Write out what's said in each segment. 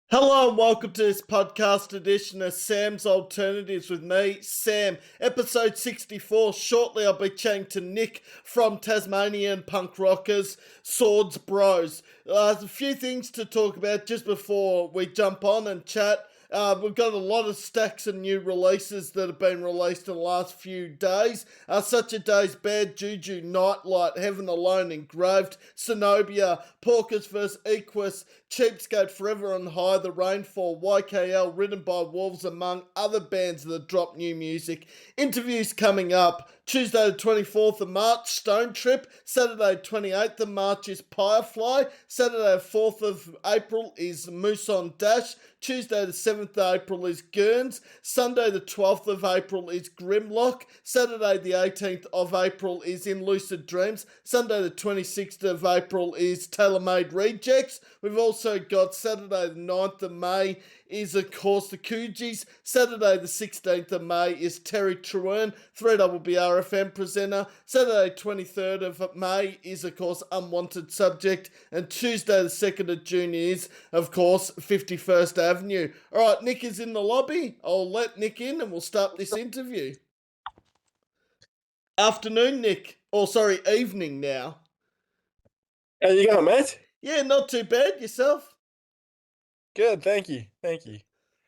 Hello and welcome to this podcast edition of Sam's Alternatives with me, Sam. Episode 64. Shortly I'll be chatting to Nick from Tasmanian Punk Rockers, Swords Bros. There's a few things to talk about just before we jump on and chat. We've got a lot of stacks of new releases that have been released in the last few days. Such a Day's Bad, Juju, Nightlight, Heaven Alone, Engraved, Cenobia, Porkers vs. Equus, Cheapskate, Forever on High, The Rainfall, YKL, Written by Wolves, among other bands that drop new music. Interviews coming up. Tuesday the 24th of March, Stone Trip. Saturday 28th of March is Firefly. Saturday 4th of April is Moose on Dash. Tuesday the 7th of April is Gurns. Sunday the 12th of April is Grimlock. Saturday the 18th of April is In Lucid Dreams. Sunday the 26th of April is Tailor-Made Rejects. We've also got Saturday the 9th of May is of course the Coogis. Saturday the 16th of May is Terry Truern, 3BB RFM presenter. Saturday 23rd of May is of course Unwanted Subject. And Tuesday the 2nd of June is of course 51st Avenue. Alright, Nick is in the lobby. I'll let Nick in and we'll start this interview. Afternoon, Nick. Or sorry, evening now. How you going, mate? Yeah, not too bad. Yourself? Good, thank you.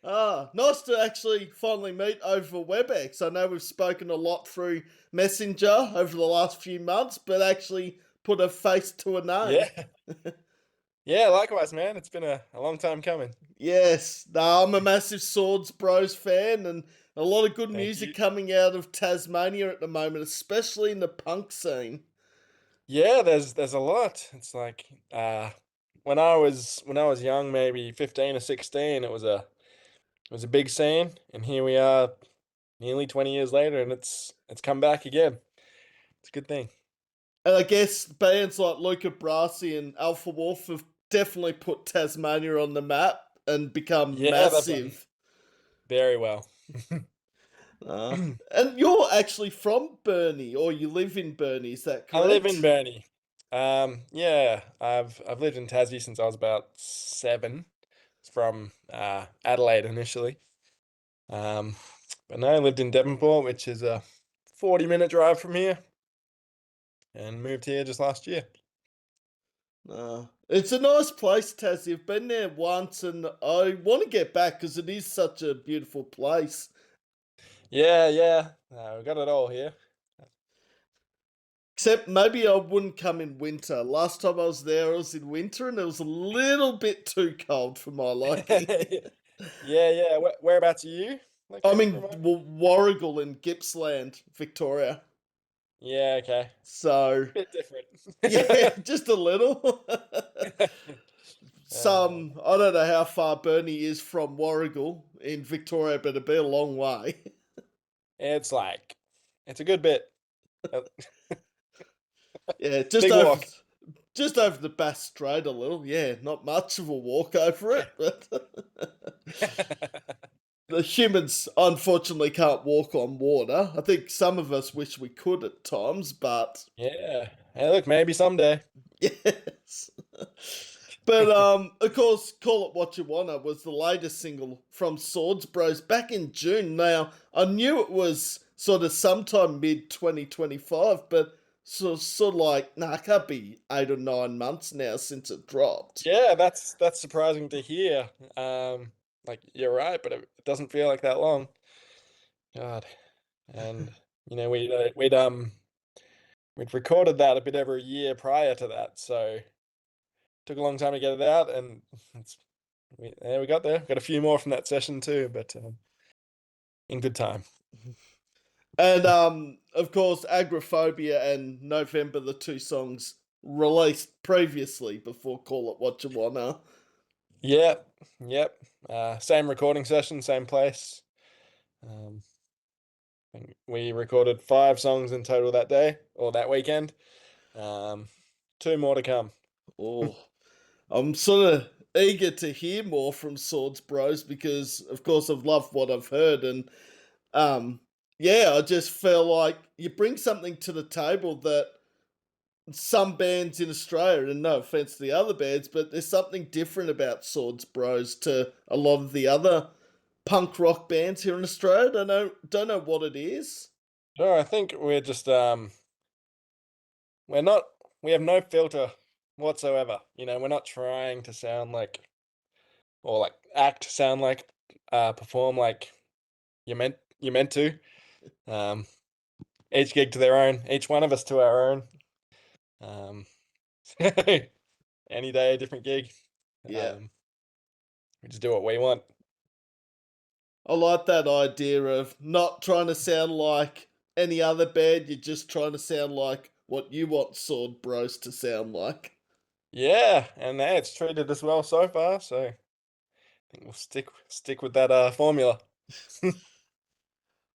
Nice to actually finally meet over WebEx. I know we've spoken a lot through Messenger over the last few months, but actually put a face to a name. Yeah. Yeah, likewise, man. It's been a long time coming. Yes, no, I'm a massive Swords Bros fan, and a lot of good Thank music you. coming out of Tasmania at the moment, especially in the punk scene. Yeah, there's a lot. It's like when I was young, maybe 15 or 16, it was a big scene, and here we are nearly 20 years later and it's come back again. It's a good thing. And I guess bands like Luca Brasi and Alpha Wolf have definitely put Tasmania on the map and become Yeah, they've done massive. very well. Uh, and you're actually from Burnie, or you live in Burnie, is that I live in correct? Burnie. Yeah, I've lived in Tassie since I was about 7. It's from Adelaide initially. Um, but no, I lived in Devonport, which is a 40-minute drive from here, and moved here just last year. It's a nice place, Tassie. I've been there once and I want to get back because it is such a beautiful place. Yeah. We've got it all here. Except maybe I wouldn't come in winter. Last time I was there, I was in winter and it was a little bit too cold for my liking. Yeah. Whereabouts are you I'm located? in Remind me. Warrigal in Gippsland, Victoria. Yeah, okay. So, Bit different. yeah, just a little. Uh, I don't know how far Burnie is from Warrigal in Victoria, but it'd be a long way. it's like it's a good bit. Uh, Yeah, Big walk. just over the Bass Strait a little. Yeah, not much of a walk over it, but the humans unfortunately can't walk on water. I think some of us wish we could at times, but Yeah. Hey, look, maybe someday. yes. But of course, Call It What You Wanna was the latest single from Swords Bros back in June. Now, I knew it was sort of sometime mid 2025, but sort of like, nah, it can't be 8 or 9 months now since it dropped. Yeah, that's surprising to hear. Like you're right, but it doesn't feel like that long. God, and we'd recorded that a bit over a year prior to that, so took a long time to get it out, and we got there. Got a few more from that session too, but in good time. And of course, Agoraphobia and November, the two songs released previously before Call It What You Wanna. Yep. Same recording session, same place. Um, and we recorded 5 songs in total that day or that weekend. Um, 2 more to come. Oh, I'm sort of eager to hear more from Swords Bros because, of course, I've loved what I've heard, and um, yeah, I just feel like you bring something to the table that some bands in Australia, and no offense to the other bands, but there's something different about Swords Bros to a lot of the other punk rock bands here in Australia. Don't know what it is. No, I think we're just we're not we have no filter whatsoever. We're not trying to sound like or like act sound like perform like you're meant to. Um each gig to their own, each one of us to our own. Um any day a different gig. Yeah. Um we just do what we want. I like that idea of not trying to sound like any other band, you're just trying to sound like what you want Sword Bros to sound like. Yeah, and it's treated us well so far, so I think we'll stick with that formula.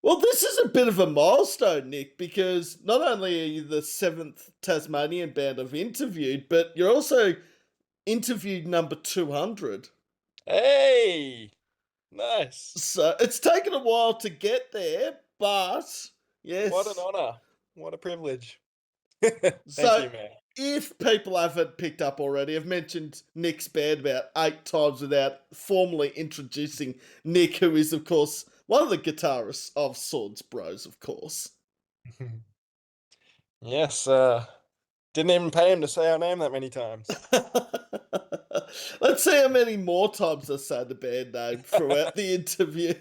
Well, this is a bit of a milestone, Nick, because not only are you the seventh Tasmanian band I've interviewed, but you're also interviewed number 200. Hey, nice. So it's taken a while to get there, but What an yes. honor. What a privilege. Thank So you, man. if people haven't picked up already, I've mentioned Nick's band about 8 times without formally introducing Nick, who is, of course, one of the guitarists of Swords Bros, of course. Yes, didn't even pay him to say our name that many times. Let's see how many more times I say the band name throughout the interview.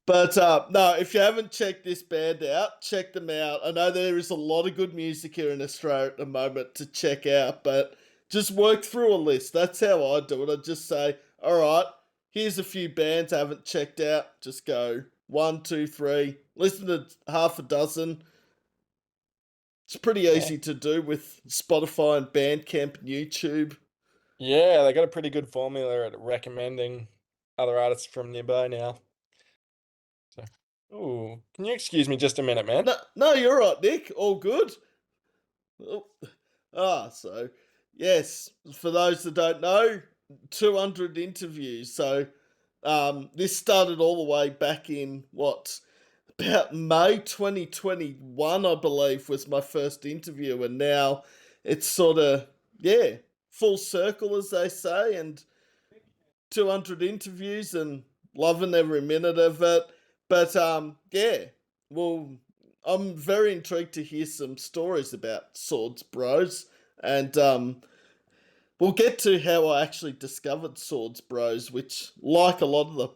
But no, if you haven't checked this band out, check them out. I know there is a lot of good music here in Australia at the moment to check out, but just work through a list. That's how I do it. I just say, all right, here's a few bands I haven't checked out. Just go one, two, three, listen to half a dozen. It's pretty Yeah. easy to do with Spotify and Bandcamp and YouTube. Yeah, they got a pretty good formula at recommending other artists from nearby now. So, ooh, can you excuse me just a minute, man? No, no, you're right, Nick. All good. Oh, so yes, for those that don't know, 200 interviews. So this started all the way back in what, about May 2021, I believe, was my first interview, and now it's sort of, yeah, full circle, as they say, and 200 interviews and loving every minute of it. But yeah, well, I'm very intrigued to hear some stories about Swords Bros, and we'll get to how I actually discovered Swords Bros, which, like a lot of the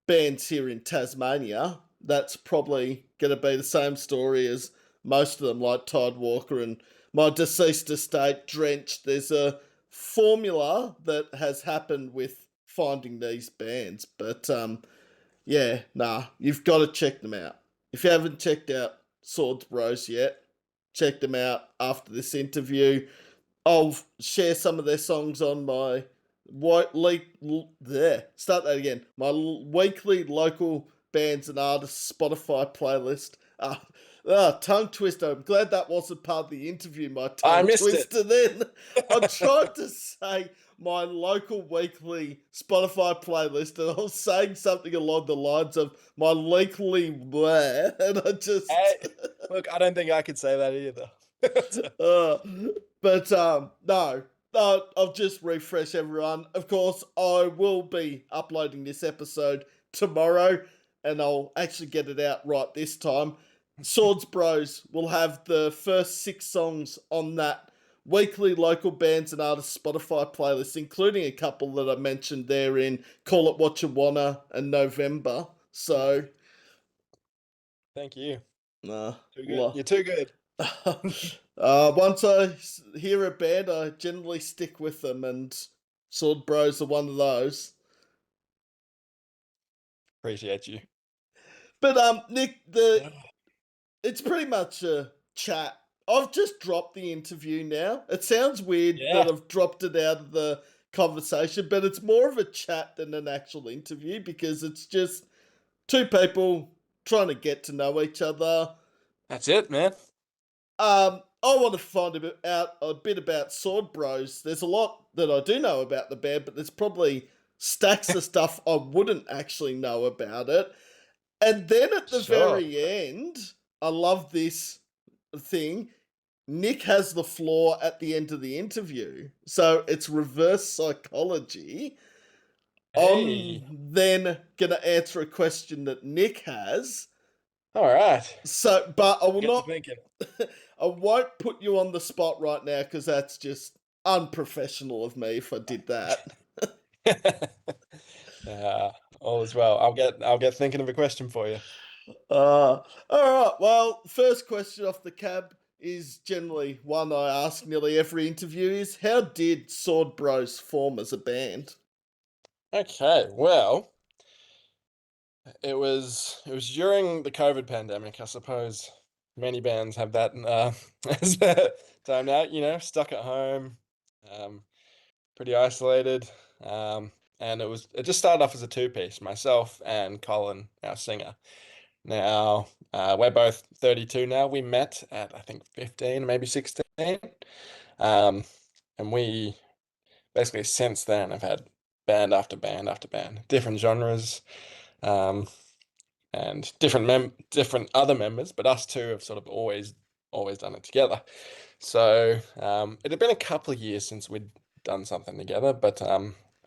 bands here in Tasmania, that's probably going to be the same story as most of them, like Tide Walker and my deceased estate, Drenched. There's a formula that has happened with finding these bands, but yeah, nah, you've got to check them out. If you haven't checked out Swords Bros yet, check them out after this interview. I'll share some of their songs on my start that again. My weekly local bands and artists Spotify playlist. Tongue twister. I'm glad that wasn't part of the interview. My I tongue missed it. twister. Then I tried to say my local weekly Spotify playlist, and I was saying something along the lines of my weekly blah, and I just Hey, look, I don't think I could say that either. uh, but no, I'll just refresh everyone. Of course, I will be uploading this episode tomorrow, and I'll actually get it out right this time. Swords Bros will have the first 6 songs on that weekly local bands and artists Spotify playlist, including a couple that I mentioned there in Call It What You Wanna and November. So, Thank you. nah, Too good. You're too good. once I hear a band, I generally stick with them, and Sword Bros are one of those. Appreciate you. But Nick, it's pretty much a chat. I've just dropped the interview now. It sounds weird Yeah, that I've dropped it out of the conversation, but it's more of a chat than an actual interview because it's just two people trying to get to know each other. that's it, man. I want to find out a bit about Sword Bros. There's a lot that I do know about the band, but there's probably stacks of stuff I wouldn't actually know about it. And then at the Sure. very end, I love this. thing, Nick has the floor at the end of the interview. So it's reverse psychology. I'm Hey, then going to answer a question that Nick has. all right. So, but I will Get to not, thinking. I won't put you on the spot right now because that's just unprofessional of me if I did that. uh, all is well. I'll get thinking of a question for you. All right. Well, first question off the cab is generally one I ask nearly every interview is how did Sword Bros form as a band? Okay, well, it was during the COVID pandemic, I suppose. Many bands have that as a time now, stuck at home, um, pretty isolated. Um, and it just started off as a two-piece, myself and Colin, our singer. Now, we're both 32 now. We met at I think 15, maybe 16. Um, and we basically since then have had band after band after band, different genres, um, and different other members, but us two have sort of always done it together. So it had been a couple of years since we'd done something together, but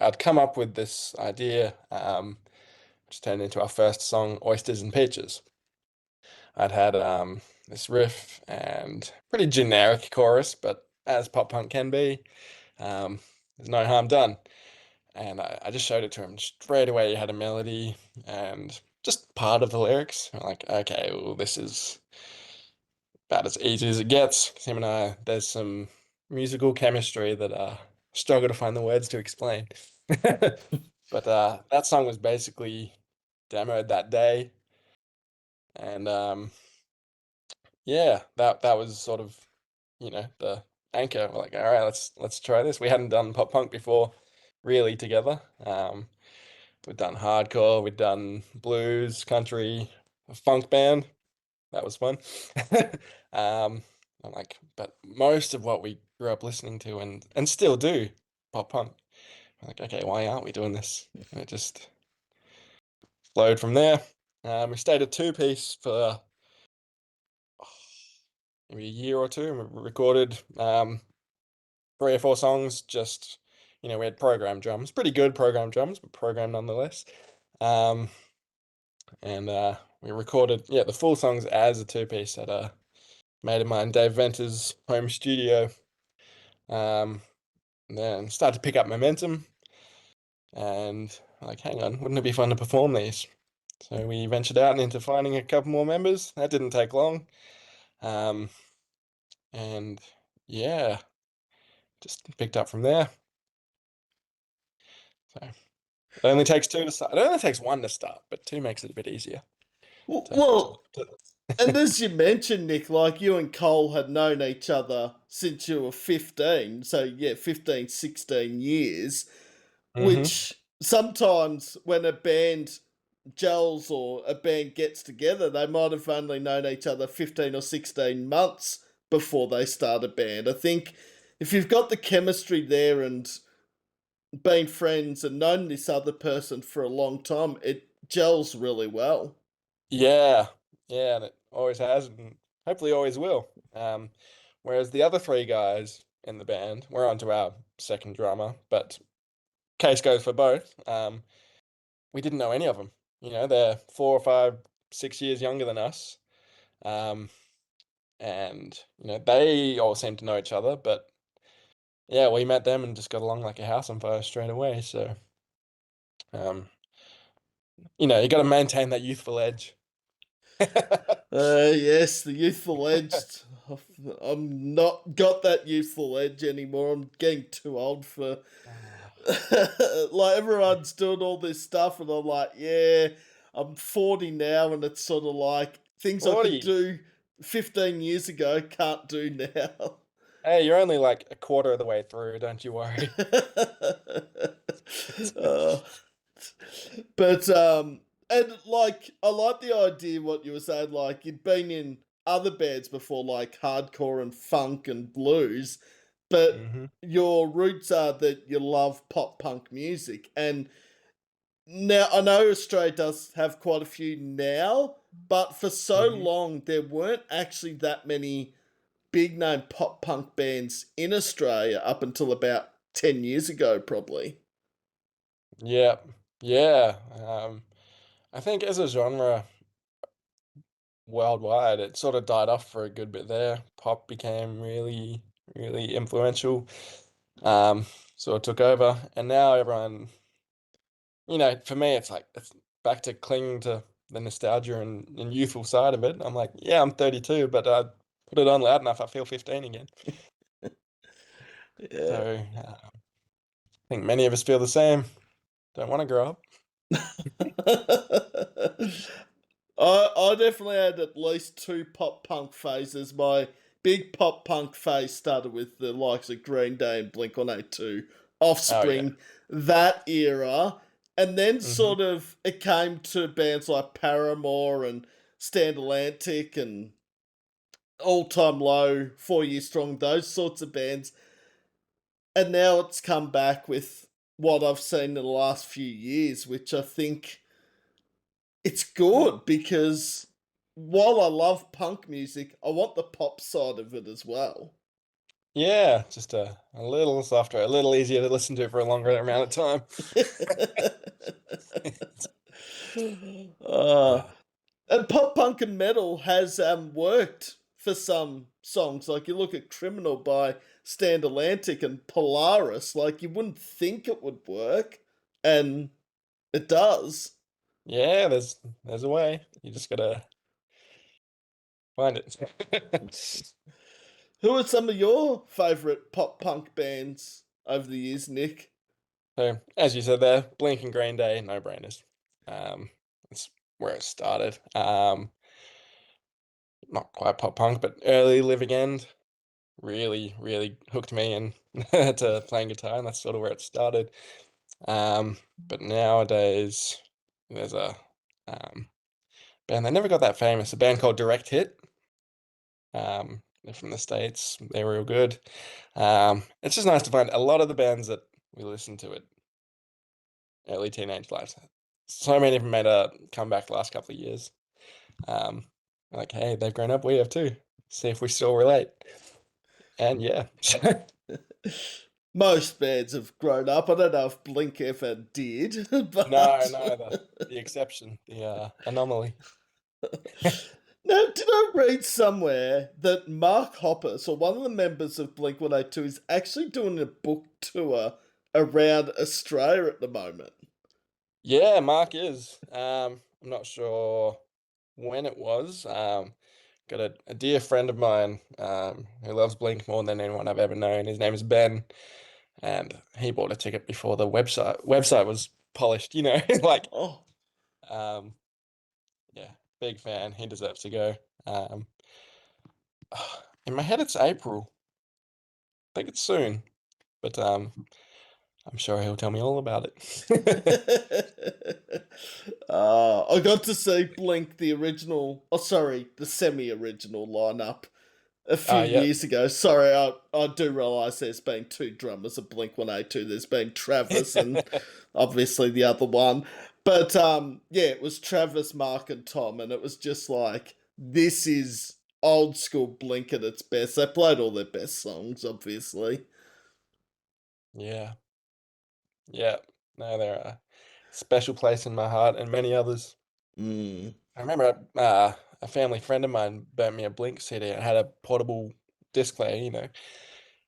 I'd come up with this idea, which turned into our first song, Oysters and Peaches. I'd had this riff and pretty generic chorus, but as pop punk can be, um, there's no harm done. And I just showed it to him straight away. He had a melody and just part of the lyrics. I'm like, okay, well, this is about as easy as it gets. 'Cause him and I, there's some musical chemistry that struggle to find the words to explain. But that song was basically demoed that day, and yeah, that was sort of, the anchor. We're like, all right, let's try this. We hadn't done pop punk before, really together. We'd done hardcore, we'd done blues, country, a funk band. That was fun. Um, I'm like, but most of what we grew up listening to and still do, pop punk. I'm like, okay, why aren't we doing this? And it just flowed from there. We stayed a two-piece for maybe a year or two, and we recorded three or four songs. Just we had program drums, pretty good program drums, but program nonetheless. Um, and we recorded the full songs as a two-piece at a mate of mine, Dave Venter's home studio. Um, and then started to pick up momentum, and like, hang on, wouldn't it be fun to perform these? So we ventured out into finding a couple more members. That didn't take long, um, and yeah, just picked up from there. So it only takes two to start. It only takes one to start, but two makes it a bit easier. To, Well, to... and as you mentioned, Nick, like you and Cole had known each other since you were 15. So, yeah, 15, 16 years, hmm which sometimes when a band gels or a band gets together, they might have only known each other 15 or 16 months before they start a band. I think if you've got the chemistry there and been friends and known this other person for a long time, it gels really well. Yeah, yeah, and it always has, and hopefully always will. Whereas the other three guys in the band, we're on to our second drummer, but case goes for both. We didn't know any of them. They're 4 or 5, 6 years younger than us, um, and they all seem to know each other. But yeah, we met them and just got along like a house on fire straight away. So um, you got to maintain that youthful edge. Yes, the youthful edge. I'm not got that youthful edge anymore. I'm getting too old for. Like everyone's doing all this stuff, and I'm like, yeah, I'm 40 now, and it's sort of like things I could 40. do 15 years ago can't do now. Hey, you're only like a quarter of the way through, don't you worry. Uh, but and like I like the idea what you were saying, like you'd been in other bands before, like hardcore and funk and blues, but hmm your roots are that you love pop punk music. And now I know Australia does have quite a few now, but for so hmm long there weren't actually that many big name pop punk bands in Australia up until about 10 years ago, probably. Yeah, yeah. I think as a genre worldwide, it sort of died off for a good bit there. Pop became really, really influential. Um, sort of took over, and now everyone, for me, it's like it's back to clinging to the nostalgia and youthful side of it. I'm like, yeah, I'm 32, but I put it on loud enough, I feel 15 again. Yeah. So I think many of us feel the same. Don't want to grow up. I definitely had at least two pop punk phases. My big pop punk phase started with the likes of Green Day and Blink 182, Oh yeah. Offspring, that era. And then Hmm. sort of it came to bands like Paramore and Stand Atlantic and All Time Low, 4 Year Strong, those sorts of bands. And now it's come back with what I've seen in the last few years, which I think it's good because while I love punk music, I want the pop side of it as well. Yeah, just a little softer, a little easier to listen to for a longer amount of time. uh, Uh, and pop punk and metal has worked for some songs. Like you look at Criminal by Stand Atlantic and Polaris, like you wouldn't think it would work, and it does. yeah, there's a way. You just gotta find it. Who are some of your favourite pop punk bands over the years, Nick? So, as you said there, Blink and Green Day, no brainers. That's where it started. Not quite pop punk, but early Living End really, really hooked me in to playing guitar, and that's sort of where it started. But nowadays, there's a um, band they never got that famous, a band called Direct Hit. They're from the States. They're real good. It's just nice to find a lot of the bands that we listen to at early teenage lives. So many of them made a comeback the last couple of years. Um, like, hey, they've grown up, we have too. See if we still relate. And yeah. Most bands have grown up. I don't know if Blink ever did, No, but no, the exception, the anomaly. now, did I read somewhere that Mark Hoppus, or one of the members of Blink 182, is actually doing a book tour around Australia at the moment? Yeah, Mark is. I'm not sure when it was. Got a dear friend of mine who loves Blink more than anyone I've ever known. His name is Ben, and he bought a ticket before the website was polished. Like Oh, um, yeah, big fan. He deserves to go. Um, in my head, it's April. I think it's soon, but I'm sure he'll tell me all about it. I got to see Blink, the original, oh, sorry, the semi original lineup a few Yeah. years ago. Sorry, I do realise there's been two drummers of Blink 182. There's been Travis and obviously the other one. But yeah, it was Travis, Mark, and Tom, and it was just like, this is old school Blink at its best. They played all their best songs, obviously. Yeah, yeah. No, they're a special place in my heart and many others. Mm. I remember a family friend of mine burnt me a Blink CD. It had a portable disc player,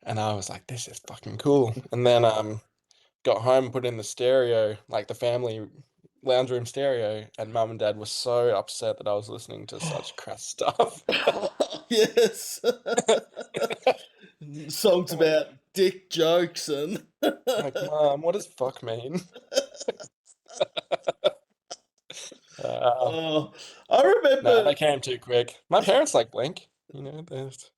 and I was like, "This is fucking cool." And then got home, put in the stereo, like the family lounge room stereo, and mum and dad were so upset that I was listening to such crass stuff. Yes. Songs I'm like, about dick jokes and. Mom, what does fuck mean? Uh, Oh, I no, remember they came too quick. My parents like Blink, there's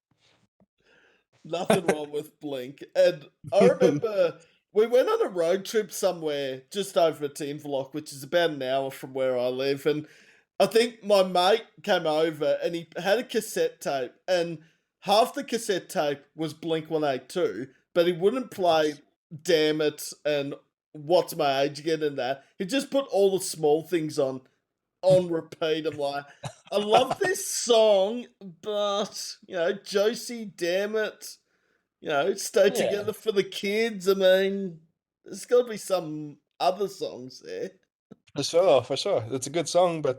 nothing wrong with Blink. And I remember we went on a road trip somewhere just over to Inverloch, which is about an hour from where I live. And I think my mate came over and he had a cassette tape, and half the cassette tape was Blink 182, but he wouldn't play Damn It and What's My Age Again and that. He just put all the small things on. on repeat. I'm like, I love this song, but Josie, damn it, stay Yeah, together for the kids. I mean, there's got to be some other songs there. for sure, for sure. It's a good song, but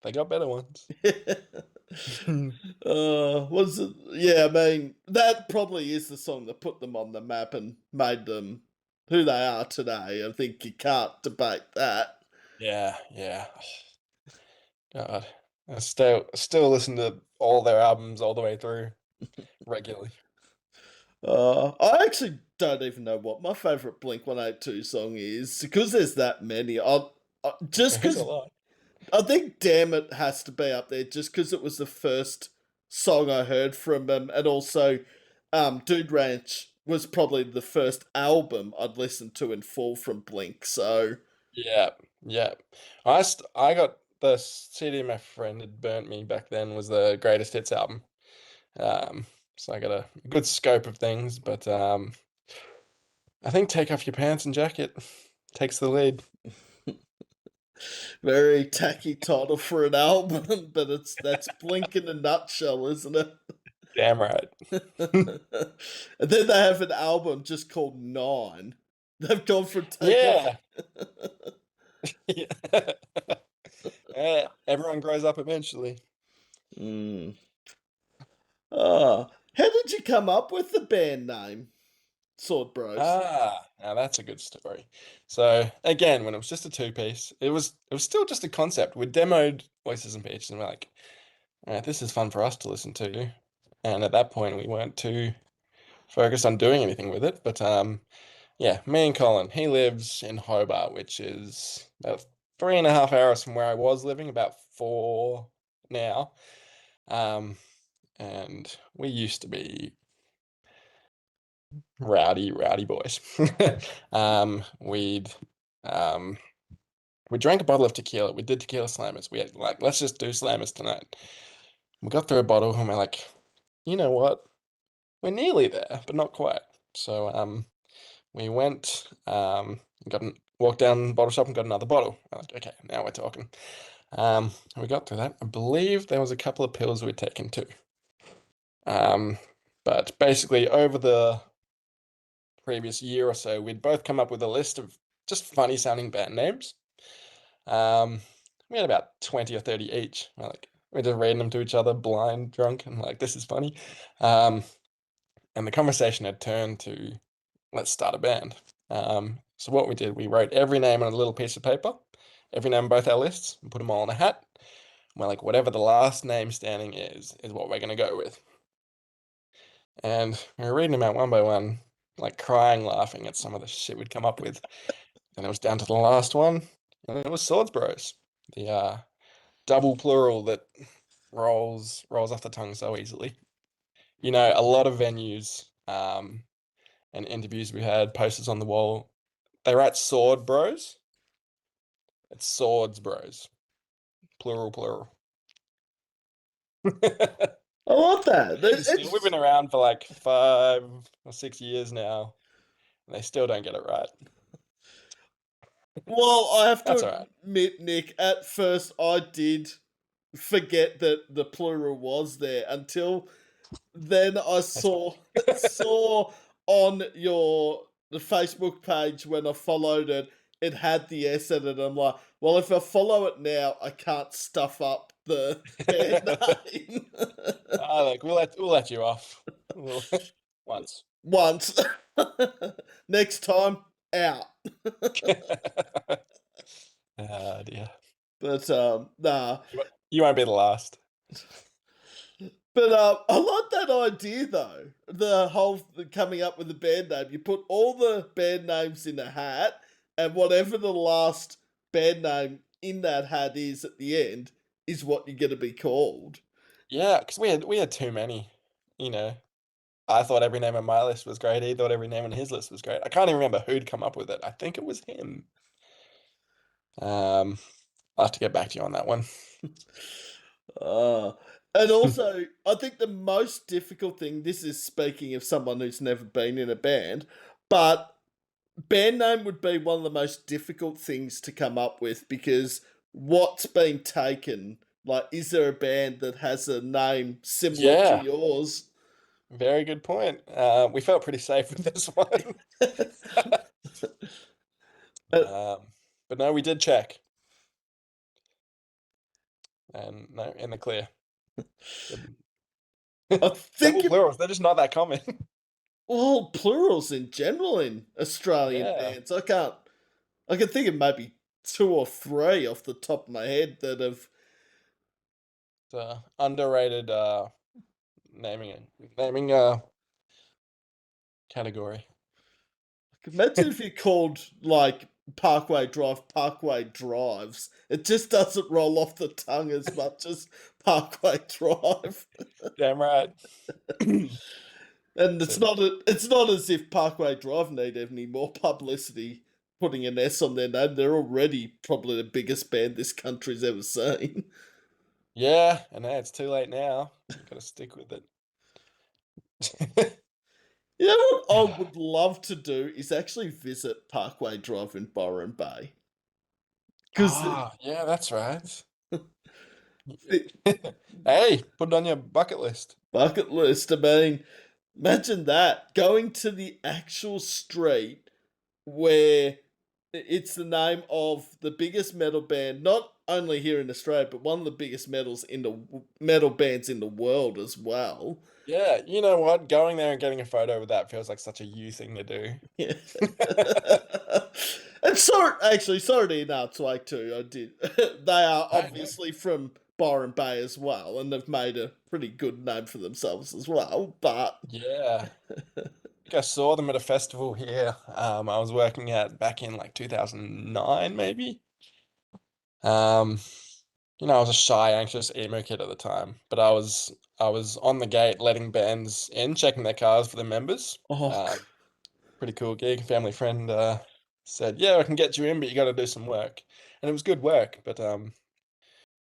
they got better ones. Was it? Yeah, I mean, that probably is the song that put them on the map and made them who they are today. I think you can't debate that. Yeah, yeah. God, I still listen to all their albums all the way through regularly. I actually don't even know what my favorite Blink 182 song is because there's that many. Just There is a because lot. I think "Damn It" has to be up there, just because it was the first song I heard from them, and also, Dude Ranch was probably the first album I'd listened to in full from Blink. So Yeah, yeah. I got the CD my friend had burnt me back then was the greatest hits album. Um, so I got a good scope of things, but I think Take Off Your Pants and Jacket takes the lead. very tacky title for an album, but that's Blink in a nutshell, isn't it? Damn right. And then they have an album just called Nine. They've gone from Take Off. Yeah. Yeah. Everyone grows up eventually. Mm. How did you come up with the band name, Sword Bros? Now that's a good story. So again, when it was just a two-piece, it was still just a concept. We demoed Voices and Peaches and we're like, all right, this is fun for us to listen to. And at that point we weren't too focused on doing anything with it. But yeah, me and Colin, he lives in Hobart, which is about 3.5 hours from where I was living, about 4 now. Um, and we used to be rowdy, rowdy boys. Um, we'd um we drank a bottle of tequila. We did tequila slammers. We had like, let's just do slammers tonight. We got through a bottle and we're like, you know what? We're nearly there, but not quite. So we went walked down the bottle shop and got another bottle. I'm like, okay, now we're talking. We got through that. I believe there was a couple of pills we'd taken too. Um, but basically over the previous year or so, we'd both come up with a list of just funny sounding band names. Um, we had about 20 or 30 each. We're just reading them to each other, blind, drunk, and like, this is funny. Um, and the conversation had turned to, let's start a band. So what we did, we wrote every name on a little piece of paper, every name on both our lists, and put them all in a hat. And we're like, whatever the last name standing is what we're going to go with. And we were reading them out one by one, like crying, laughing at some of the shit we'd come up with. And it was down to the last one, and it was Swords Bros. The double plural that rolls off the tongue so easily. A lot of venues and interviews we had, posters on the wall, they write Sword Bros. It's Swords Bros. Plural, plural. I love that. We've been around for like 5 or 6 years now, and they still don't get it right. Well, I have That's to all right. admit, Nick, at first I did forget that the plural was there until then I That's saw saw on your the Facebook page when I followed it, it had the S in it. I'm like, well, if I follow it now, I can't stuff up the band name Look, we'll let you off. We'll, once. once. Next time, out. Dear. But nah. You won't be the last. But I like that idea though. The whole coming up with the band name. You put all the band names in a hat, and whatever the last band name in that hat is at the end is what you're going to be called. Yeah, because we had too many. You know, I thought every name on my list was great. He thought every name on his list was great. I can't even remember who'd come up with it. I think it was him. Um, I'll have to get back to you on that one. Uh, and also, I think the most difficult thing, this is speaking of someone who's never been in a band, but band name would be one of the most difficult things to come up with because what's been taken? Like, is there a band that has a name similar to Yeah, yours? very good point. We felt pretty safe with this one. Uh, Um, but no, we did check, and no, in the clear. I think Double it, plurals, they're just not that common. well, plurals in general in Australian Yeah, bands. I can think of maybe two or three off the top of my head that have. it's a underrated naming category. Imagine if you called like Parkway Drive Parkway Drives. It just doesn't roll off the tongue as much as Parkway Drive. Damn right. And So it's not as if Parkway Drive need any more publicity putting an S on their name. They're already probably the biggest band this country's ever seen. yeah, and now it's too late now. You've got to stick with it. You know what I would love to do is actually visit Parkway Drive in Byron Bay. Because Ah, yeah, that's right. the Hey, put it on your bucket list. bucket list, I mean, imagine that. Going to the actual street where it's the name of the biggest metal band, not only here in Australia, but one of the biggest metal bands in the world as well. Yeah, you know what? Going there and getting a photo with that feels like such a you thing to do. Yeah. And sorry to announce like too. I did. They are I know. obviously from Byron Bay as well, and they've made a pretty good name for themselves as well. But Yeah. I saw them at a festival here. I was working at back in like 2009, maybe. Um, I was a shy, anxious emo kid at the time, but I was on the gate letting bands in, checking their cars for the members. oh, Um, Pretty cool gig. Family friend said, "Yeah, I can get you in, but you got to do some work," and it was good work. But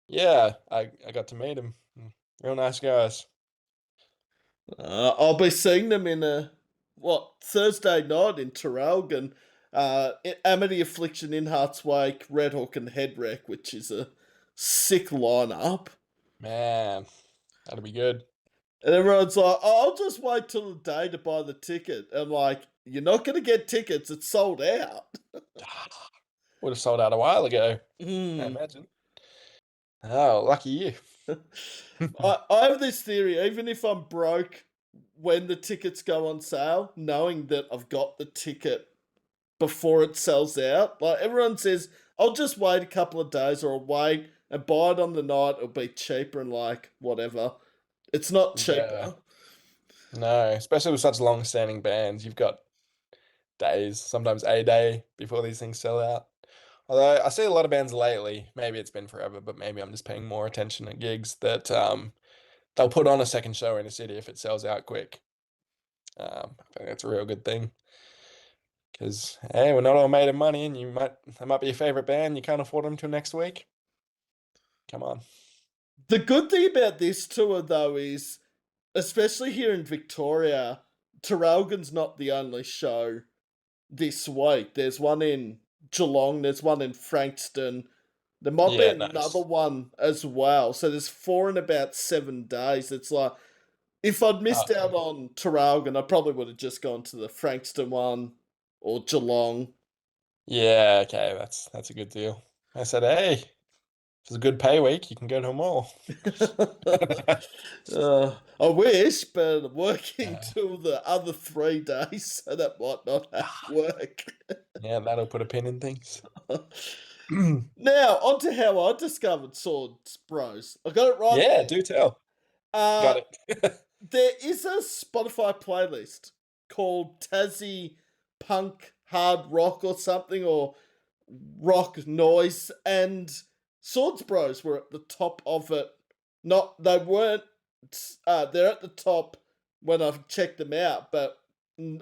yeah, I got to meet them. Real nice guys. I'll be seeing them in a Thursday night in Traralgon. Amity Affliction in Heart's Wake, Red Hawk and Headwreck, which is a sick lineup. Man, that'll be good. And everyone's like, oh, I'll just wait till the day to buy the ticket. I'm like, you're not going to get tickets. It's sold out. Would have sold out a while ago, I Hmm. imagine. Oh, lucky you. I have this theory, even if I'm broke when the tickets go on sale, knowing that I've got the ticket before it sells out, like everyone says, I'll just wait a couple of days or I'll wait and buy it on the night. It'll be cheaper and like whatever. It's not Yeah. cheaper. No, especially with such long-standing bands, you've got days, sometimes a day before these things sell out. Although I see a lot of bands lately, maybe it's been forever, but maybe I'm just paying more attention at gigs that they'll put on a second show in a city if it sells out quick. I think that's a real good thing because hey, we're not all made of money, and they might be your favorite band, you can't afford them till next week. Come on. The good thing about this tour, though, is especially here in Victoria, Traralgon's not the only show this week. There's one in Geelong, there's one in Frankston. There might be Yeah, another nice. one as well. So there's four in about 7 days. It's like if I'd missed out Okay. on Traralgon, I probably would have just gone to the Frankston one or Geelong. Yeah, okay, that's a good deal. I said, hey, if it's a good pay week, you can go to them all. I wish, but I'm working Uh, till the other 3 days, so that might not work. yeah, that'll put a pin in things. Now, on to how I discovered Swords Bros. I got it right Yeah, there. do tell. Uh, Got it. there is a Spotify playlist called Tassie Punk Hard Rock or something, or Rock Noise, and Swords Bros were at the top of it. Not they weren't. They're at the top when I checked them out, but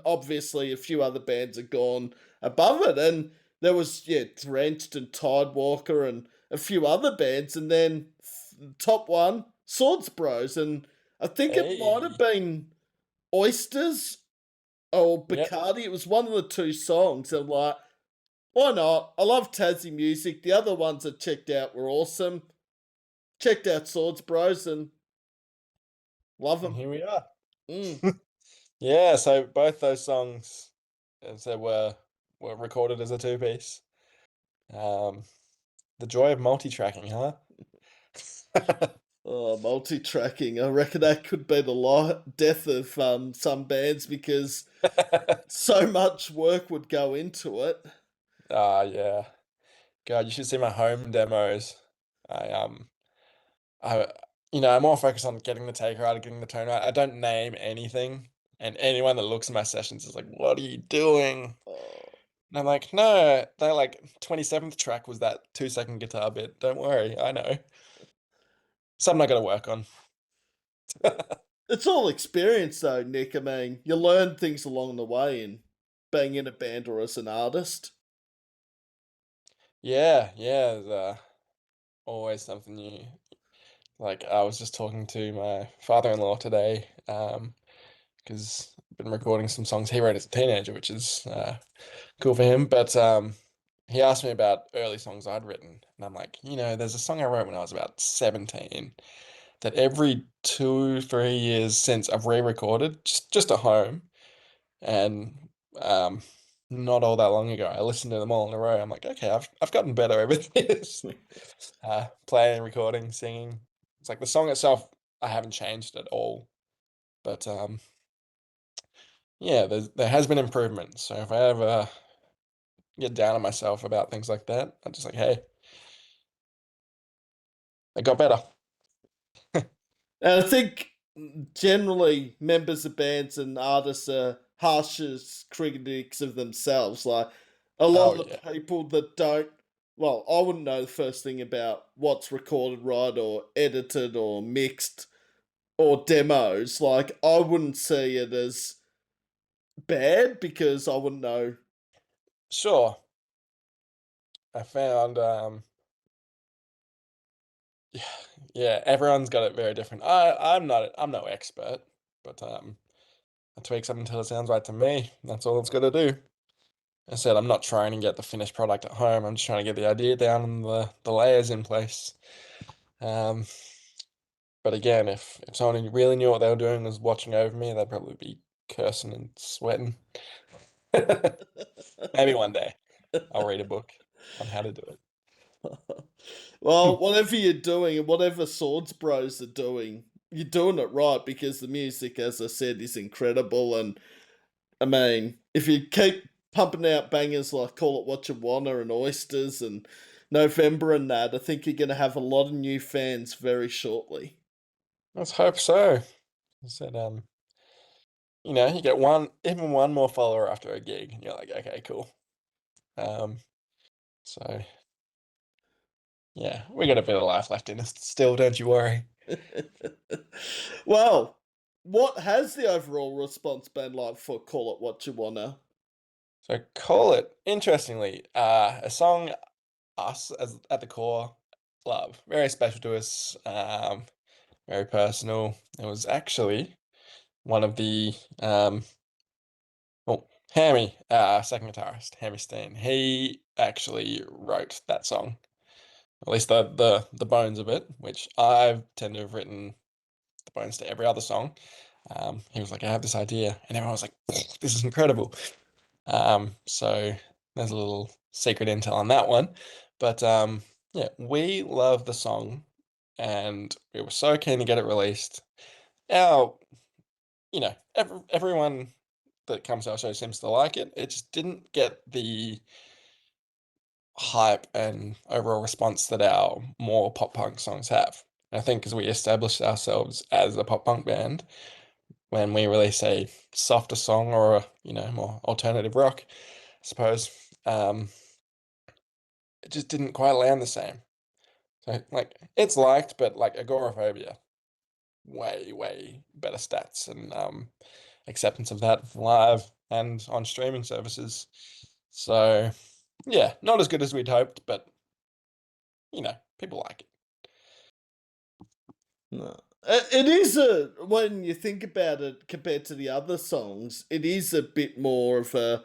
obviously a few other bands have gone above it, and there was Drenched and Tidewalker and a few other bands, and then top one Swords Bros, and I think it might have Hey. been Oysters or Yep. Bacardi. It was one of the two songs, and like Why not? I love Tassie music. The other ones I checked out were awesome. Checked out Swords Bros and love And them. here we are. Mm. Yeah, so both those songs, as I said, were recorded as a two-piece. Um, the joy of multi-tracking, huh? Oh, multi-tracking. I reckon that could be the death of some bands because so much work would go into it. Ah, yeah. God, you should see my home demos. I I I'm more focused on getting the take right, getting the tone right. I don't name anything, and anyone that looks at my sessions is like, "What are you doing?" Oh, And I'm like, "No, that like 27th track was that 2-second guitar bit. Don't worry, I know. Something I got to work on." it's all experience, though, Nick. I mean, you learn things along the way in being in a band or as an artist. Yeah, yeah, there's always something new. Like I was just talking to my father-in-law today, because I've been recording some songs he wrote as a teenager, which is cool for him. But he asked me about early songs I'd written, and I'm like, there's a song I wrote when I was about 17 that every 2, 3 years since I've re-recorded just at home, and not all that long ago, I listened to them all in a row. I'm like, okay, I've gotten better over this. Playing, recording, singing. It's like the song itself, I haven't changed at all, but yeah, there has been improvement. So if I ever get down on myself about things like that, I'm just like, hey, I got better. And I think generally members of bands and artists are harshest critics of themselves. Like a lot Oh of yeah, the people that don't, well, I wouldn't know the first thing about what's recorded right or edited or mixed or demos. Like I wouldn't see it as bad because I wouldn't know. sure. I found yeah, yeah, everyone's got it very different. I'm no expert, but I tweak something until it sounds right to me. That's all it's got to do. I said I'm not trying to get the finished product at home. I'm just trying to get the idea down and the layers in place. Um, but again, if someone who really knew what they were doing was watching over me, they'd probably be cursing and sweating. Maybe one day I'll read a book on how to do Well, it. whatever you're doing and whatever Swords Bros are doing, you're doing it right because the music, as I said, is incredible. And I mean, if you keep pumping out bangers like Call It What You Wanna and Oysters and November and that, I think you're going to have a lot of new fans very shortly. Let's hope so. I said, you get even one more follower after a gig, and you're like, okay, cool. Um, so yeah, we got a bit of life left in us still, don't you worry. Well, what has the overall response been like for Call It What You Wanna? So call it, interestingly, a song us as at the core love, very special to us, very personal. It was actually one of the oh, Hammy, second guitarist, Hammy Steen. He actually wrote that song, at least the bones of it, which I've tend to have written the bones to every other song. He was like, I have this idea, and everyone was like, this is incredible. So there's a little secret intel on that one. But yeah, we love the song, and we were so keen to get it released. Our, everyone that comes to our show seems to like it. It just didn't get the hype and overall response that our more pop punk songs have. And I think because we established ourselves as a pop punk band, when we release a softer song or a, more alternative rock, I suppose, it just didn't quite land the same. So like it's liked, but like agoraphobia, way, way better stats and acceptance of that live and on streaming services. So yeah, not as good as we'd hoped, but people like it. No. It is a, when you think about it compared to the other songs, it is a bit more of a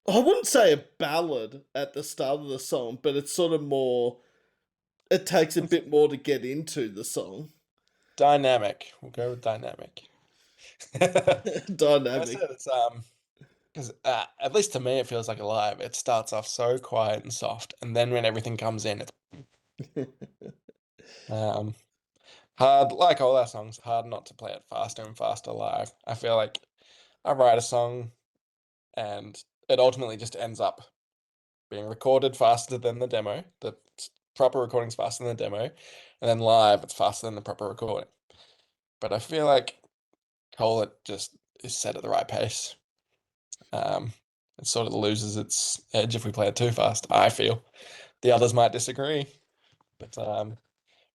I wouldn't say a ballad at the start of the song, but it's sort of more. It takes a It's bit more to get into the song. dynamic. We'll go with dynamic. I Dynamic. said it's because at least to me it feels like alive. It starts off so quiet and soft, and then when everything comes in, it's um hard. Like all our songs, hard not to play it faster and faster live. I feel like I write a song and it ultimately just ends up being recorded faster than the demo. The proper recording's faster than the demo, and then live it's faster than the proper recording. But I feel like Cole it just is set at the right pace. Um, it sort of loses its edge if we play it too fast. I feel the others might disagree, but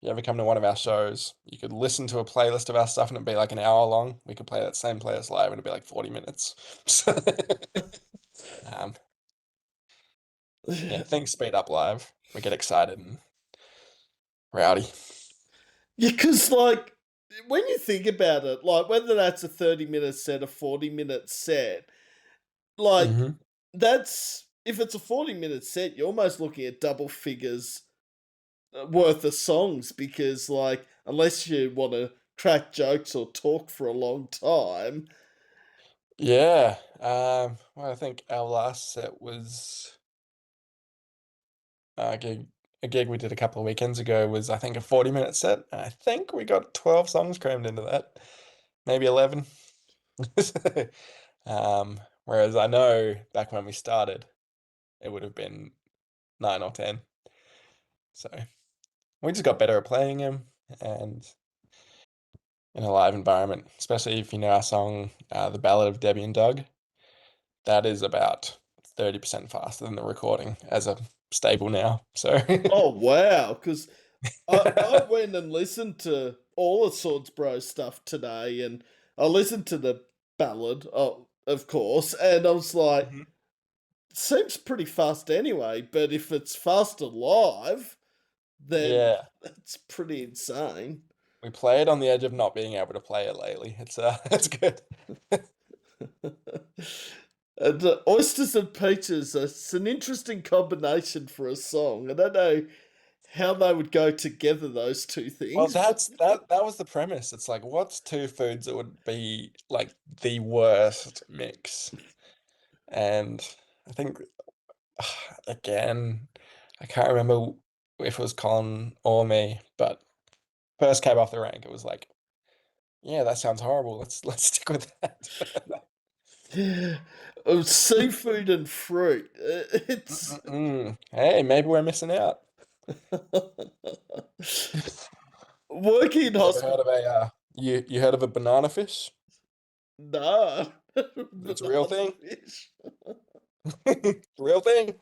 you ever come to one of our shows, you could listen to a playlist of our stuff and it'd be like an hour long. We could play that same playlist live and it'd be like 40 minutes. So, um, yeah, things speed up live. We get excited and rowdy. Yeah, because like when you think about it, like whether that's a 30-minute set, a 40-minute set, like Hmm. that's if it's a 40-minute set, you're almost looking at double figures worth of songs because like unless you want to crack jokes or talk for a long time. Yeah. Well, I think our last set was a gig. A gig we did a couple of weekends ago was, I think, a 40-minute set. I think we got 12 songs crammed into that, maybe 11. Whereas I know back when we started, it would have been 9 or 10. So we just got better at playing them and in a live environment, especially if you know our song, The Ballad of Debbie and Doug. That is about 30% faster than the recording as a stable now. So Oh wow, because I went and listened to all the Swords Bro stuff today, and I listened to the ballad, of course, and I was like, Mhm. seems pretty fast anyway. But if it's faster live, then Yeah, that's pretty insane. we played on the edge of not being able to play it lately. It's it's good. And oysters and peaches, it's an interesting combination for a song. I don't know how they would go together, those two Well, things. But that was the premise. It's like, what's two foods that would be like the worst mix? And I think again, I can't remember if it was Colin or me, but first came off the rank, it was like, yeah, that sounds horrible. Let's stick with that. seafood and fruit. It's Mm-mm-mm. Hey, maybe we're missing out. working in You ever hospital. heard of a you heard of a banana fish? No, It's a real banana thing. fish. Real thing.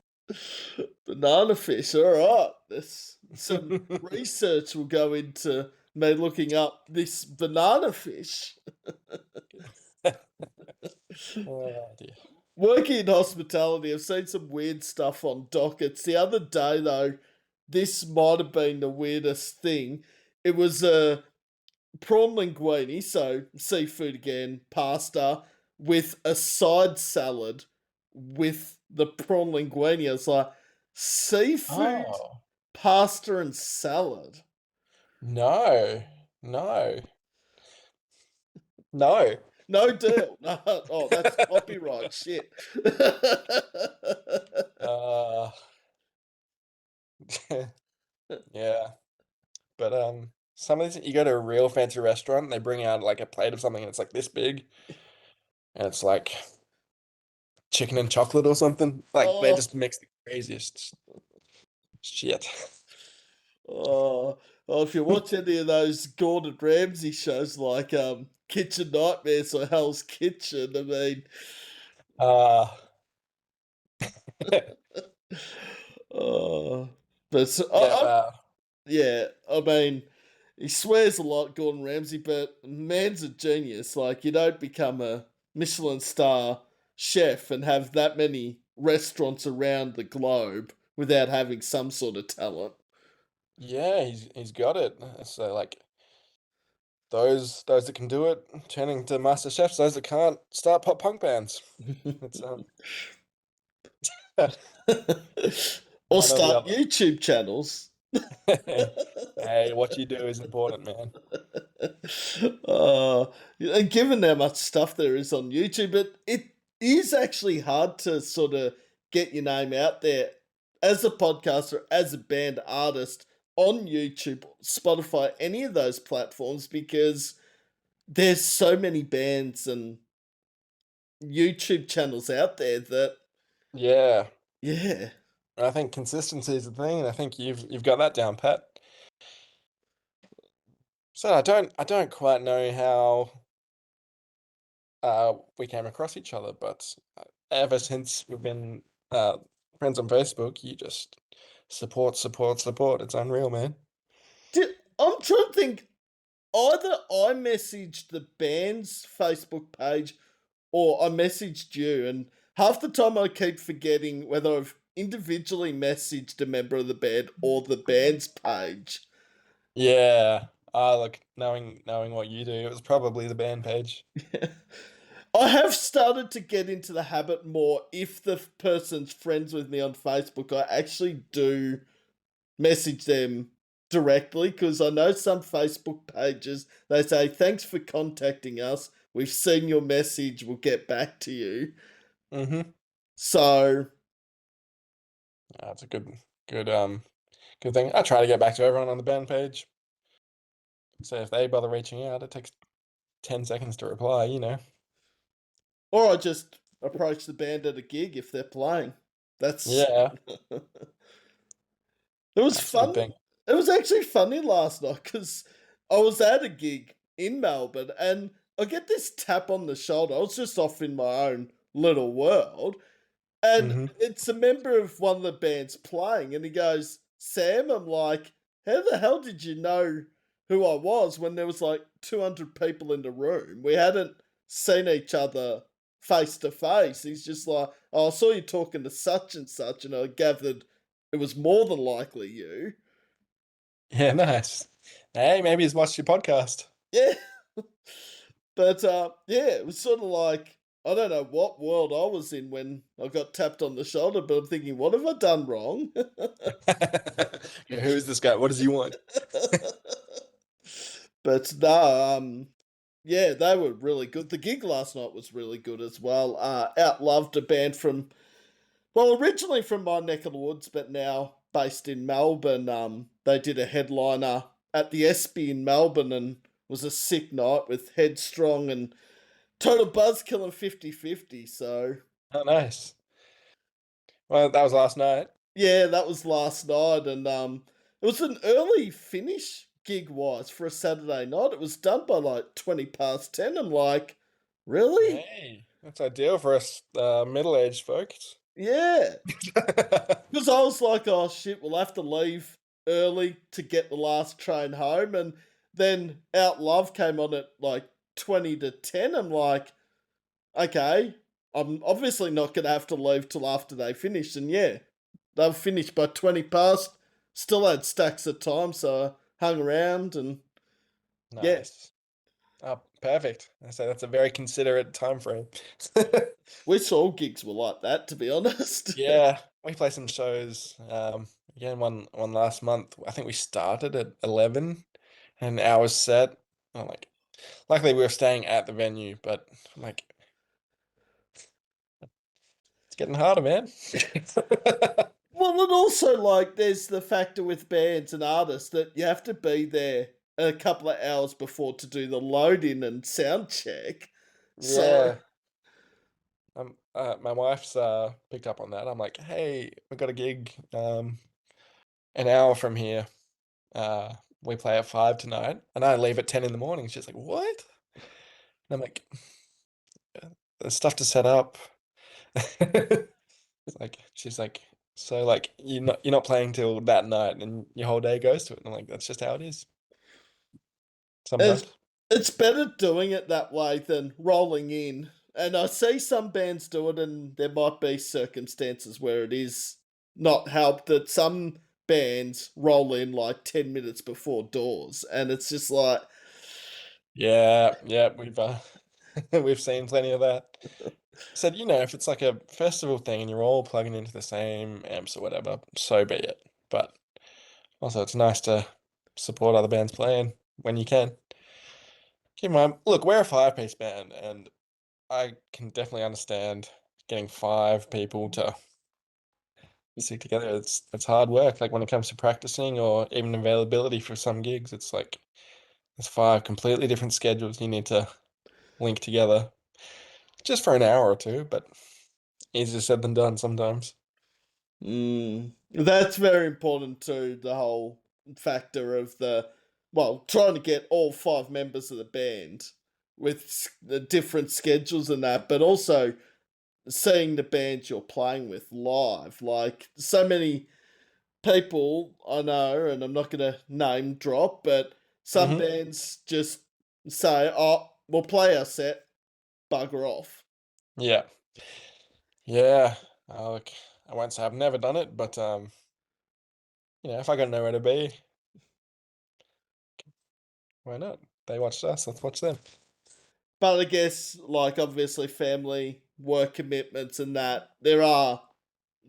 Banana fish. All right. There's some research will go into me looking up this banana fish. Oh dear. Working in hospitality, I've seen some weird stuff on dockets. The other day, though, this might have been the weirdest thing. It was a prawn linguine, so seafood again, pasta, with a side salad with the prawn linguine. I was like, seafood, Oh pasta, and salad. no, no, no. No deal. No, oh, that's copyright shit. Uh, yeah. But some of these you go to a real fancy restaurant, and they bring out like a plate of something, and it's like this big, and it's like chicken and chocolate or something. Like they oh, just mix the craziest shit. oh, oh, if you watch any of those Gordon Ramsay shows like Kitchen Nightmares or Hell's Kitchen, I mean, Uh, oh, but yeah, yeah, I mean, he swears a lot, Gordon Ramsay, but man's a genius. Like, you don't become a Michelin star chef and have that many restaurants around the globe without having some sort of talent. yeah, he's got it. So like those that can do it, turning to master chefs. Those that can't, start pop punk bands. It's Or One or the start other. YouTube channels. Hey, what you do is important, man. uh, and given how much stuff there is on YouTube, it is actually hard to sort of get your name out there as a podcaster, as a band artist on YouTube, Spotify, any of those platforms, because there's so many bands and YouTube channels out there that, Yeah. yeah. I think consistency is the thing, and I think you've got that down pat. So I don't quite know how we came across each other, but ever since we've been uh friends on Facebook, you just support, support, support. It's unreal, man. I'm trying to think. Either I messaged the band's Facebook page or I messaged you, and half the time I keep forgetting whether I've individually messaged a member of the band or the band's page. Yeah. Look, knowing what you do, it was probably the band page. I have started to get into the habit more if the person's friends with me on Facebook, I actually do message them directly because I know some Facebook pages they say thanks for contacting us. We've seen your message. We'll get back to you. Mm-hmm. So That's a good good thing. I try to get back to everyone on the band page. So if they bother reaching out, it takes 10 seconds to reply, you know. or I just approach the band at a gig if they're playing. That's Yeah, it was that's a good fun. thing. It was actually funny last night because I was at a gig in Melbourne and I get this tap on the shoulder. I was just off in my own little world. And Mm-hmm. it's a member of one of the bands playing, and he goes, Sam, I'm like, how the hell did you know who I was when there was like 200 people in the room? We hadn't seen each other face to face. He's just like, oh, I saw you talking to such and I gathered it was more than likely you. Yeah, nice. Hey, maybe he's watched your podcast. Yeah. But yeah, it was sort of like I don't know what world I was in when I got tapped on the shoulder, but I'm thinking, what have I done wrong? Yeah, who is this guy? What does he want? But no, yeah, they were really good. The gig last night was really good as well. Outloved a band from, well, originally from my neck of the woods, but now based in Melbourne. They did a headliner at the Espy in Melbourne and was a sick night with Headstrong and Total Buzzkill and 50/50. So Oh, nice. Well, that was last night. yeah, that was last night, and it was an early finish gig wise for a Saturday night. It was done by like 20 past 10. I'm like, really? Hey, that's ideal for us middle-aged folks. Yeah, because I was like, oh shit, we'll have to leave early to get the last train home, and then Out Love came on at like 20 to 10. I'm like, okay, I'm obviously not gonna have to leave till after they finish, and yeah, they were finished by 20 past. Still had stacks of time, so I hung around and yeah, Nice. Oh, perfect. I say that's a very considerate time frame. wish all gigs were like that, to be honest. Yeah, we play some shows. Again, one last month. I think we started at 11, and hours set. I'm like, luckily we were staying at the venue, but I'm like, it's getting harder, man. Well, and also like there's the factor with bands and artists that you have to be there a couple of hours before to do the load in and sound check. So Yeah. My wife's picked up on that. I'm like, hey, we got a gig an hour from here. Uh, we play at 5 tonight, and I leave at 10 in the morning. She's like, what? And I'm like, there's stuff to set up. It's like she's like, so like you're not playing till that night, and your whole day goes to it. And I'm like, that's just how it is it's sometimes. it's better doing it that way than rolling in. And I see some bands do it, and there might be circumstances where it is not helped that some bands roll in like 10 minutes before doors, and it's just like, Yeah, yeah, we've we've seen plenty of that. Said, if it's like a festival thing and you're all plugging into the same amps or whatever, so be it. But also, it's nice to support other bands playing when you can. Keep in mind, look, we're a five-piece band, and I can definitely understand getting five people to stick together. It's hard work. Like when it comes to practicing or even availability for some gigs, it's like there's five completely different schedules you need to link together just for an hour or two, but easier said than done sometimes. That's very important too, the whole factor of trying to get all five members of the band with the different schedules and that, but also seeing the band you're playing with live. Like, so many people I know, and I'm not going to name drop, but some Hmm. bands just say, oh, we'll play our set, bugger off. Yeah. Yeah. Look, I won't say I've never done it, but if I got nowhere to be, why not? They watched us, let's watch them. But I guess, like, obviously, family, work commitments, and that, there are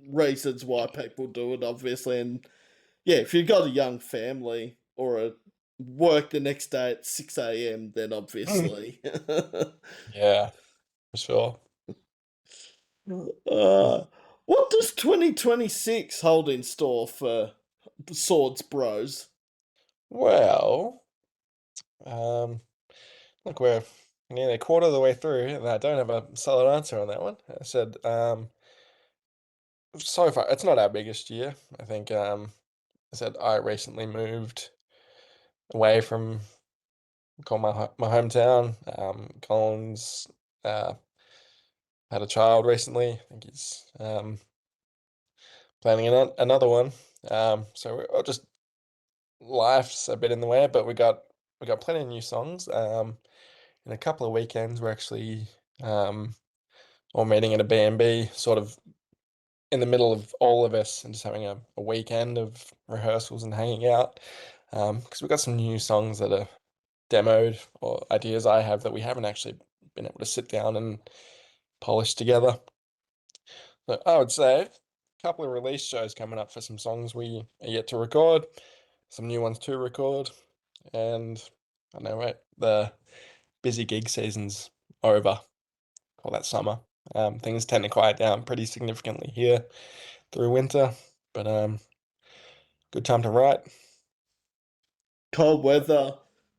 reasons why people do it, obviously. And yeah, if you've got a young family or a work the next day at 6 a.m., then obviously. Yeah, for sure. uh, what does 2026 hold in store for Swords Bros? Well, um, look, we're nearly a quarter of the way through, and I don't have a solid answer on that one. I said, so far, it's not our biggest year. I think, I said I recently moved away from my hometown. Colin's uh, had a child recently. I think he's planning another one. So we're just life's a bit in the way, but we got plenty of new songs. In a couple of weekends, we're actually um, all meeting at a B&B, sort of in the middle of all of us, and just having a weekend of rehearsals and hanging out. Because we've got some new songs that are demoed or ideas I have that we haven't actually been able to sit down and polish together. But I would say a couple of release shows coming up for some songs we are yet to record, some new ones to record, and I know, right, the busy gig season's over, all that summer. Things tend to quiet down pretty significantly here through winter, but good time to write. Cold weather,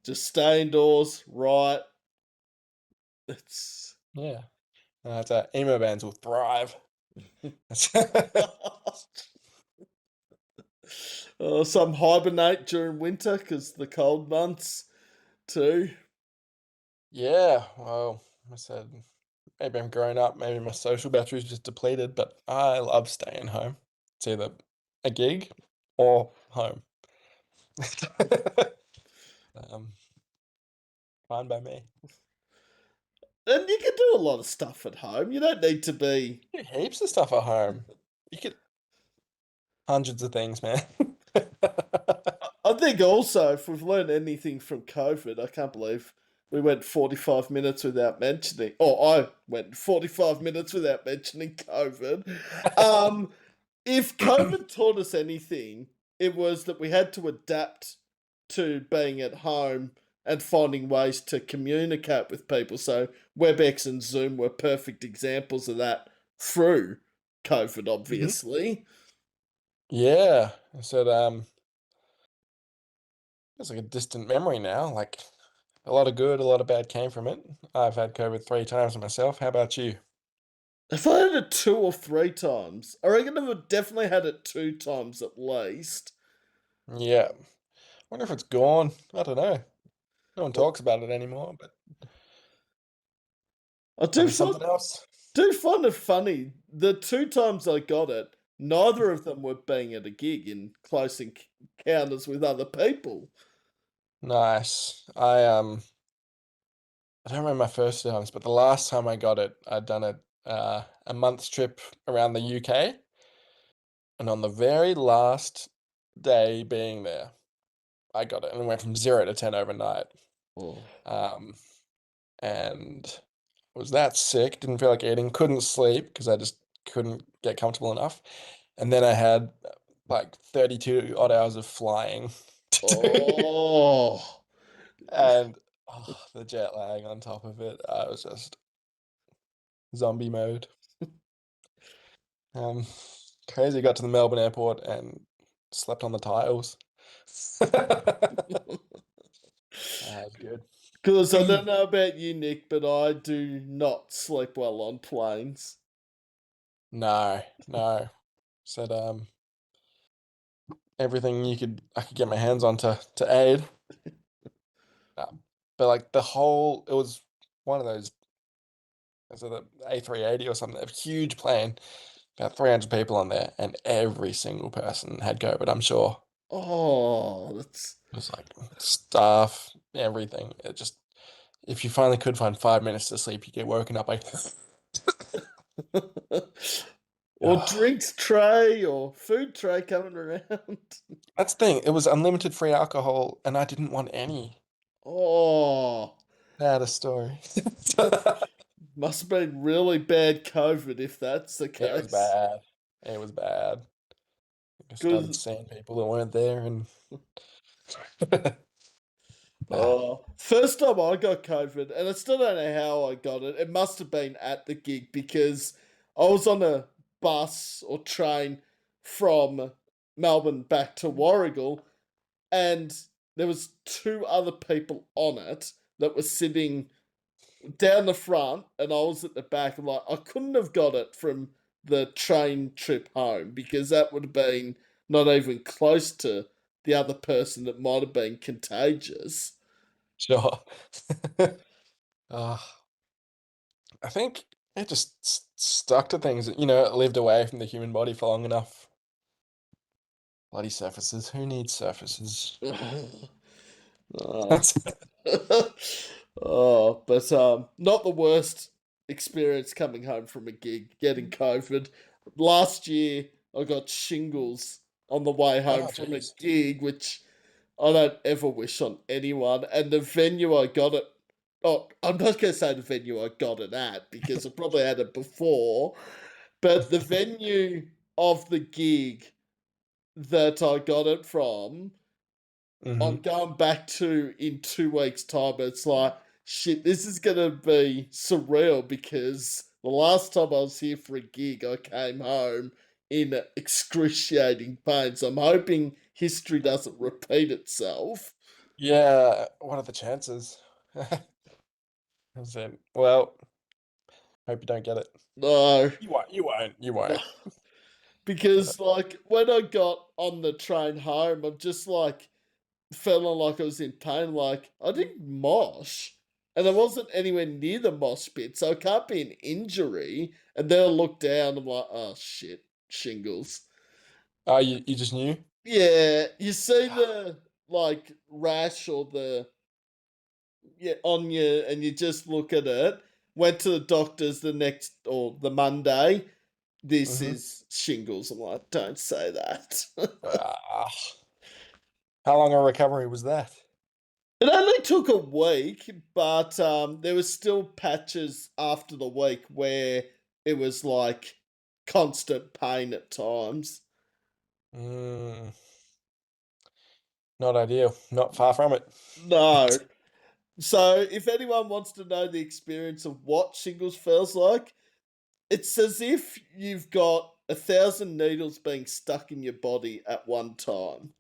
just stay indoors, right? It's Yeah, emo bands will thrive. some hibernate during winter because the cold months too. Yeah, well, I said maybe I'm growing up, maybe my social battery's just depleted, but I love staying home. It's either a gig or home. Um, Fine by me. And you can do a lot of stuff at home. You don't need to be. You do heaps of stuff at home. You could hundreds of things, man. I think also, if we've learned anything from COVID, I can't believe we went 45 minutes without mentioning, or I went 45 minutes without mentioning COVID. Um, if COVID taught us anything, it was that we had to adapt to being at home and finding ways to communicate with people. So WebEx and Zoom were perfect examples of that through COVID, Mhm. obviously. Yeah, I said it's like a distant memory now. Like a lot of good, a lot of bad came from it. I've had COVID 3 times myself. How about you? If I had it two or three times, I reckon I've definitely had it two times at least. Yeah. Wonder if it's gone. I don't know. No one Well, talks about it anymore, but I maybe something else. do find it funny. The two times I got it, neither of them were being at a gig in close encounters with other people. Nice. I don't remember my first times, but the last time I got it, I'd done a month's trip around the UK, and on the very last day being there, I got it and it went from 0 to 10 overnight. Oh. Um, and was that sick. Didn't feel like eating. Couldn't sleep because I just couldn't get comfortable enough. And then I had like 32 odd hours of flying to do. Oh, And the jet lag on top of it. I was just zombie mode. Um, Crazy. Got to the Melbourne airport and slept on the tiles. That was good. because I don't know about you, Nick, but I do not sleep well on planes. No, no. Said everything I could get my hands on to aid. But like it was one of those, was it the A380 or something, a huge plane, about 300 people on there, and every single person had COVID, I'm sure. Oh, that's. It was like staff, everything. It just, if you finally could find 5 minutes to sleep, you get woken up like, Or oh. drinks tray or food tray coming around. That's the thing. It was unlimited free alcohol, and I didn't want any. Oh, Sad a story. must have been really bad COVID if that's the It was case. bad. It was bad. I started Because seeing people that weren't there, and ah, first time I got COVID, and I still don't know how I got it. It must have been at the gig because I was on a bus or train from Melbourne back to Warragul, and there was two other people on it that were sitting down the front, and I was at the back. I'm like, I couldn't have got it from the train trip home because that would have been not even close to the other person that might have been contagious. sure. Ah, I think it just stuck to things. It lived away from the human body for long enough. Bloody surfaces. Who needs surfaces? Oh. That's Oh, but not the worst experience coming home from a gig, getting COVID. Last year, I got shingles on the way home oh, from a jeez. gig, which I don't ever wish on anyone. And the venue I got it, oh, I'm not going to say the venue I got it at because I probably had it before, but the venue of the gig that I got it from, I'm Hmm. going back to in 2 weeks' time. It's like, shit, this is going to be surreal because the last time I was here for a gig, I came home in excruciating pain. So I'm hoping history doesn't repeat itself. Yeah. What are the chances? That's it. Well, hope you don't get it. No, You won't. You won't. You won't. because like when I got on the train home, I'm just like feeling like I was in pain. Like I didn't mosh, and I wasn't anywhere near the mosh pit, so it can't be an injury. And then I look down, I'm like, oh shit, shingles. Oh, you just knew? Yeah, you see the like rash or the yeah on you, and you just look at it. Went to the doctors the next or the Monday. This Hmm. is shingles. I'm like, don't say that. Ah, how long a recovery was that? It only took a week, but there was still patches after the week where it was like constant pain at times. Mm, not ideal. Not far from it. No. So if anyone wants to know the experience of what shingles feels like, it's as if you've got 1,000 needles being stuck in your body at one time.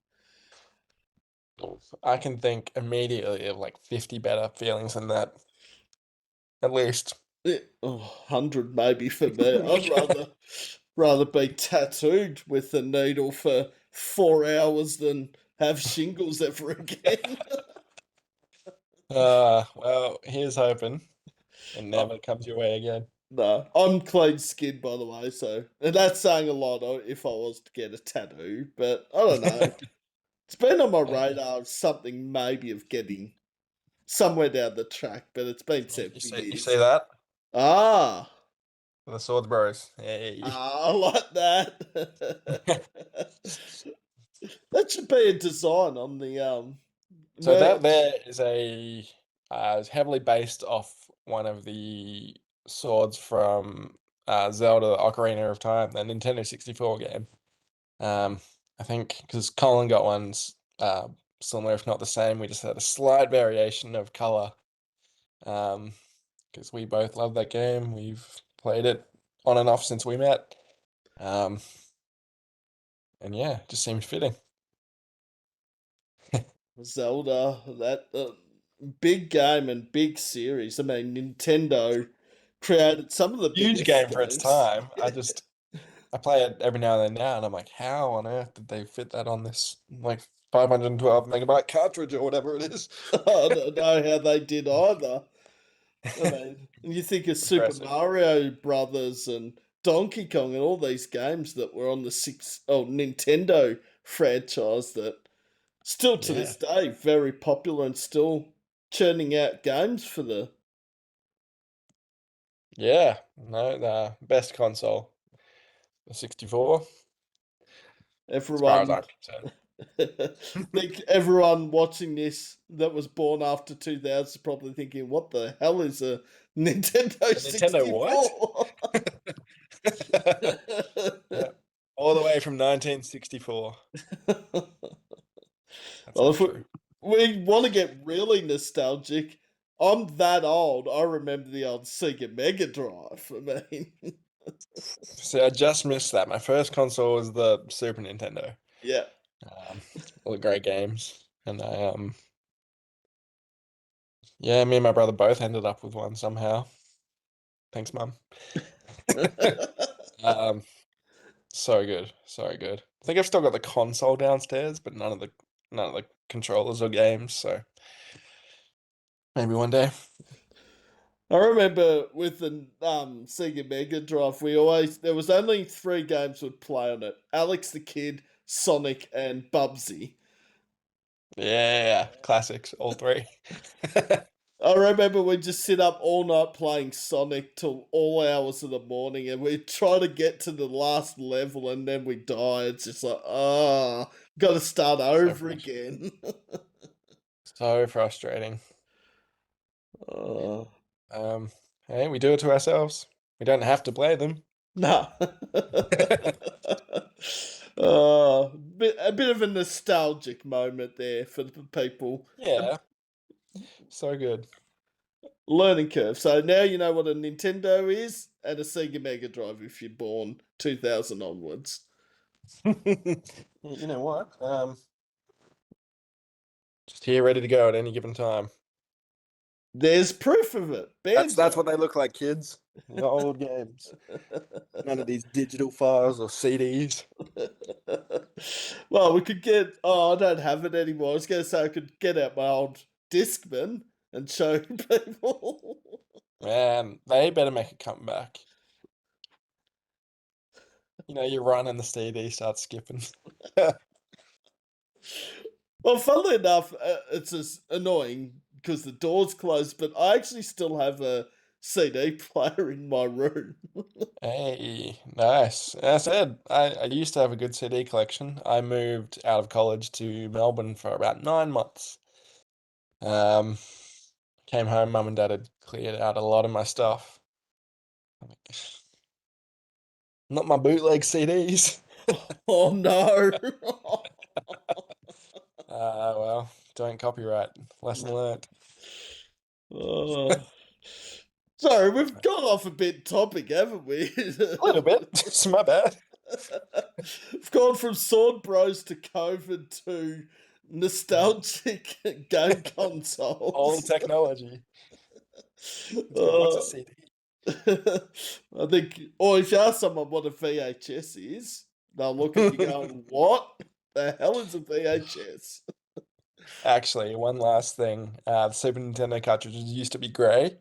I can think immediately of like 50 better feelings than that, at least. Oh, 100 maybe for me. I'd rather be tattooed with a needle for 4 hours than have shingles ever again. Well, here's hoping it Oh, never comes your way again. no, I'm clean skinned by the way, so and that's saying a lot if I was to get a tattoo, but I don't know. It's been on my radar of something maybe of getting somewhere down the track, but it's been said You for see, you see years. that? Ah, The Swords Bros. Hey. I like that. That should be a design on the So that merch. there is is heavily based off one of the swords from Zelda Ocarina of Time, the Nintendo 64 game. I think because Colin got ones similar, if not the same. We just had a slight variation of color. Because we both love that game. We've played it on and off since we met. And yeah, just seemed fitting. Zelda, that big game and big series. I mean, Nintendo created some of the Huge biggest game for its games. time. I play it every now and then now, and I'm like, how on earth did they fit that on this like 512 megabyte cartridge or whatever it is? I don't know how they did either. I mean, and you think of Super Impressive. Mario Brothers and Donkey Kong and all these games that were on the Nintendo franchise that still to Yeah. this day very popular and still churning out games for the Yeah. No, the best console. The 64, as far as everyone. I'm concerned. Think everyone watching this that was born after 2000 is probably thinking, "What the hell is a Nintendo A Nintendo what? 64?" Yeah. All the way from 1964. That's Well, not if we, true. we want to get really nostalgic, I'm that old. I remember the old Sega Mega Drive. I mean, See, I just missed that. My first console was the Super Nintendo. yeah. Um, all the great games. And yeah, me and my brother both ended up with one somehow. Thanks, Mum. Um, so good, so good. I think I've still got the console downstairs, but none of the controllers or games. So maybe one day. I remember with the Sega Mega Drive, there was only three games we'd play on it: Alex the Kid, Sonic, and Bubsy. Yeah, classics, all three. I remember we'd just sit up all night playing Sonic till all hours of the morning, and we'd try to get to the last level, and then we die. It's just like, got to start So over frustrating. again. So frustrating. uh, Um, hey, we do it to ourselves. We don't have to play them. nah. A bit of a nostalgic moment there for the people. Yeah, so good. Learning curve. So now you know what a Nintendo is and a Sega Mega Drive if you're born 2000 onwards. You know what? Just here, ready to go at any given time. There's proof of it. That's Banjo. what they look like, kids. The old games. None of these digital files or CDs. Well, we could get. Oh, I don't have it anymore. I was going to say I could get out my old Discman and show people. Man, they better make a comeback. You know, you run and the CD starts skipping. Well, funnily enough, it's as annoying because the door's closed, but I actually still have a CD player in my room. Hey, nice. As I said, I used to have a good CD collection. I moved out of college to Melbourne for about 9 months. Um, Came home, mum and dad had cleared out a lot of my stuff. I'm like, not my bootleg CDs. Oh no. Well, don't copyright. Lesson learned. Oh. Sorry, we've gone off a bit topic, haven't we? A little bit. It's my bad. We've gone from Sword Bros to COVID to nostalgic game All consoles. technology. It's good. What's a Uh, CD? I think, or if you ask someone what a VHS is, they'll look at you going, "What the hell is a VHS?" Actually, one last thing. The Super Nintendo cartridges used to be grey.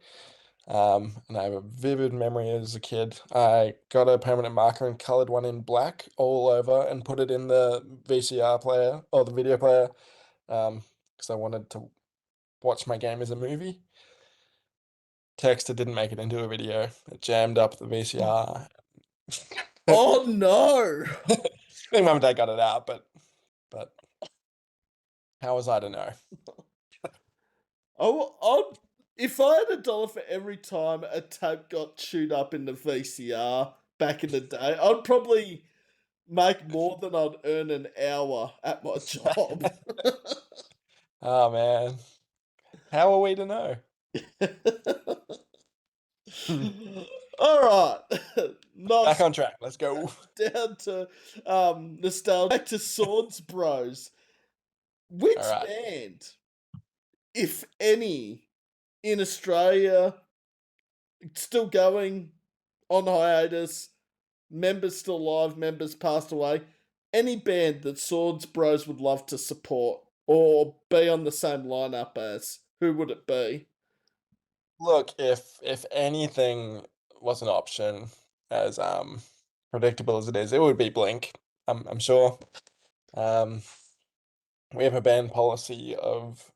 And I have a vivid memory as a kid. I got a permanent marker and colored one in black all over and put it in the VCR player or the video player, because I wanted to watch my game as a movie. Text, it didn't make it into a video. It jammed up the VCR. I Oh no! think mum and dad got it out, but how was I to know? Oh, if I had $1 for every time a tape got chewed up in the VCR back in the day, I'd probably make more than I'd earn an hour at my job. Oh man, how are we to know? All right, Back nice. on track. Let's go. Down to nostalgia. Back to Swords Bros. All Which right. band, if any, in Australia, still going on hiatus? Members still alive, members passed away. Any band that Swords Bros would love to support or be on the same lineup as, who would it be? Look, if anything was an option, as predictable as it is, it would be Blink. I'm sure. Um, we have a band policy of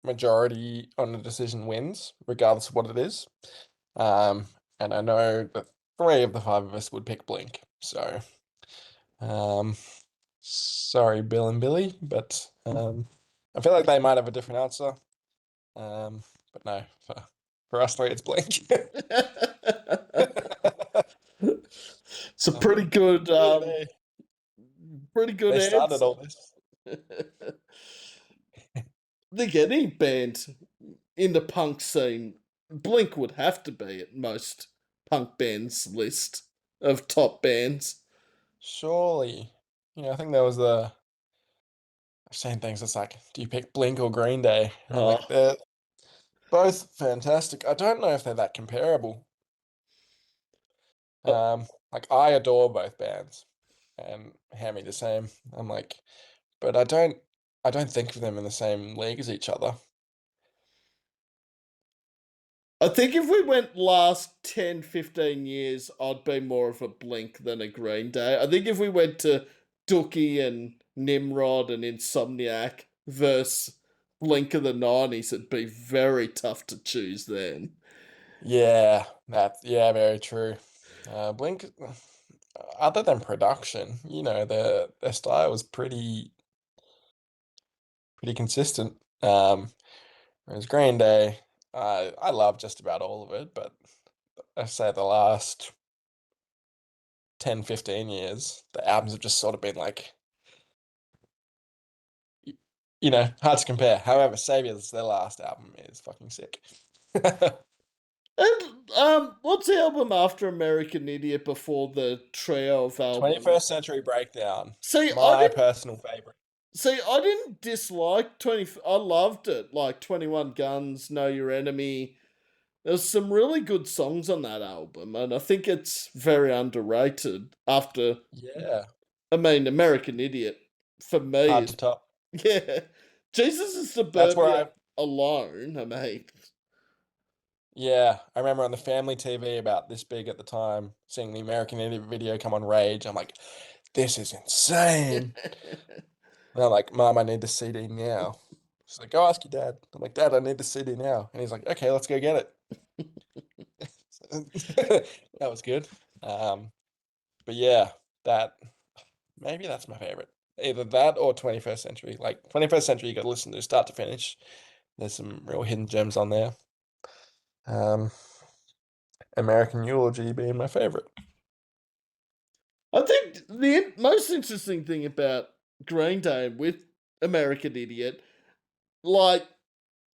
majority on the decision wins, regardless of what it is. Um, and I know that three of the five of us would pick Blink. So, um, sorry, Bill and Billy, but I feel like they might have a different answer. But no, for us three, it's Blink. It's a pretty good, Yeah, pretty good they started answer. all this. I think any band in the punk scene, Blink would have to be at most punk bands' list of top bands. Surely, I think there was I've seen things that's like, do you pick Blink or Green Day? And I'm like, Oh, they're both fantastic. I don't know if they're that comparable. uh, Like I adore both bands, and Hammy the same. I'm like, but I don't think of them in the same league as each other. I think if we went last 10, 15 years, I'd be more of a Blink than a Green Day. I think if we went to Dookie and Nimrod and Insomniac versus Blink of the 90s, it'd be very tough to choose then. Yeah, yeah, very true. Blink, other than production, their style was pretty consistent. Whereas Green Day, I love just about all of it, but I say the last 10, 15 years, the albums have just sort of been like, hard to compare. However, Saviors, their last album is fucking sick. And what's the album after American Idiot before the trio of 21st albums? Century Breakdown, See, I my didn't personal favorite. I didn't dislike 20. I loved it. Like 21 Guns, Know Your Enemy. There's some really good songs on that album, and I think it's very underrated. After, Yeah, I mean, American Idiot for me hard to is, top. yeah, Jesus is That's where Suburbia alone. I mean, I remember on the family TV about this big at the time, seeing the American Idiot video come on Rage. I'm like, this is insane. And I'm like, Mom, I need the CD now. She's like, go ask your dad. I'm like, Dad, I need the CD now. And he's like, okay, let's go get it. That was good. Um, but yeah, that maybe that's my favorite. Either that or 21st Century. Like 21st Century, you got to listen to start to finish. There's some real hidden gems on there. Um, American Eulogy being my favorite. I think the most interesting thing about Green Day with American Idiot, like,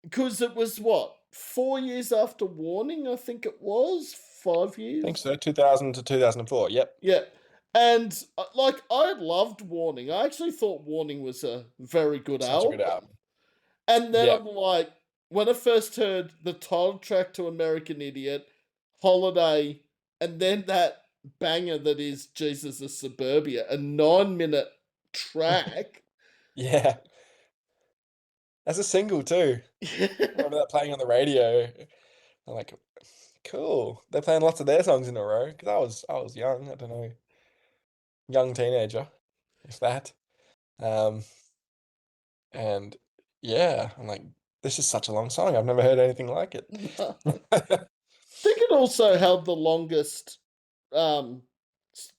because it was what, 4 years after Warning, I think it was? I think 5 years? so. 2000 to 2004. Yep. Yeah. And like, I loved Warning. I actually thought Warning was a very good Such a good album. album. And then I'm Yep. like, when I first heard the title track to American Idiot, Holiday, and then that banger that is Jesus of Suburbia, a 9 minute track. Yeah. As a single too. I remember that playing on the radio. I'm like, cool. They're playing lots of their songs in a row. Because I was young. I don't know, young teenager, if that. Um, and yeah, I'm like, this is such a long song. I've never heard anything like it. I think it also held the longest um,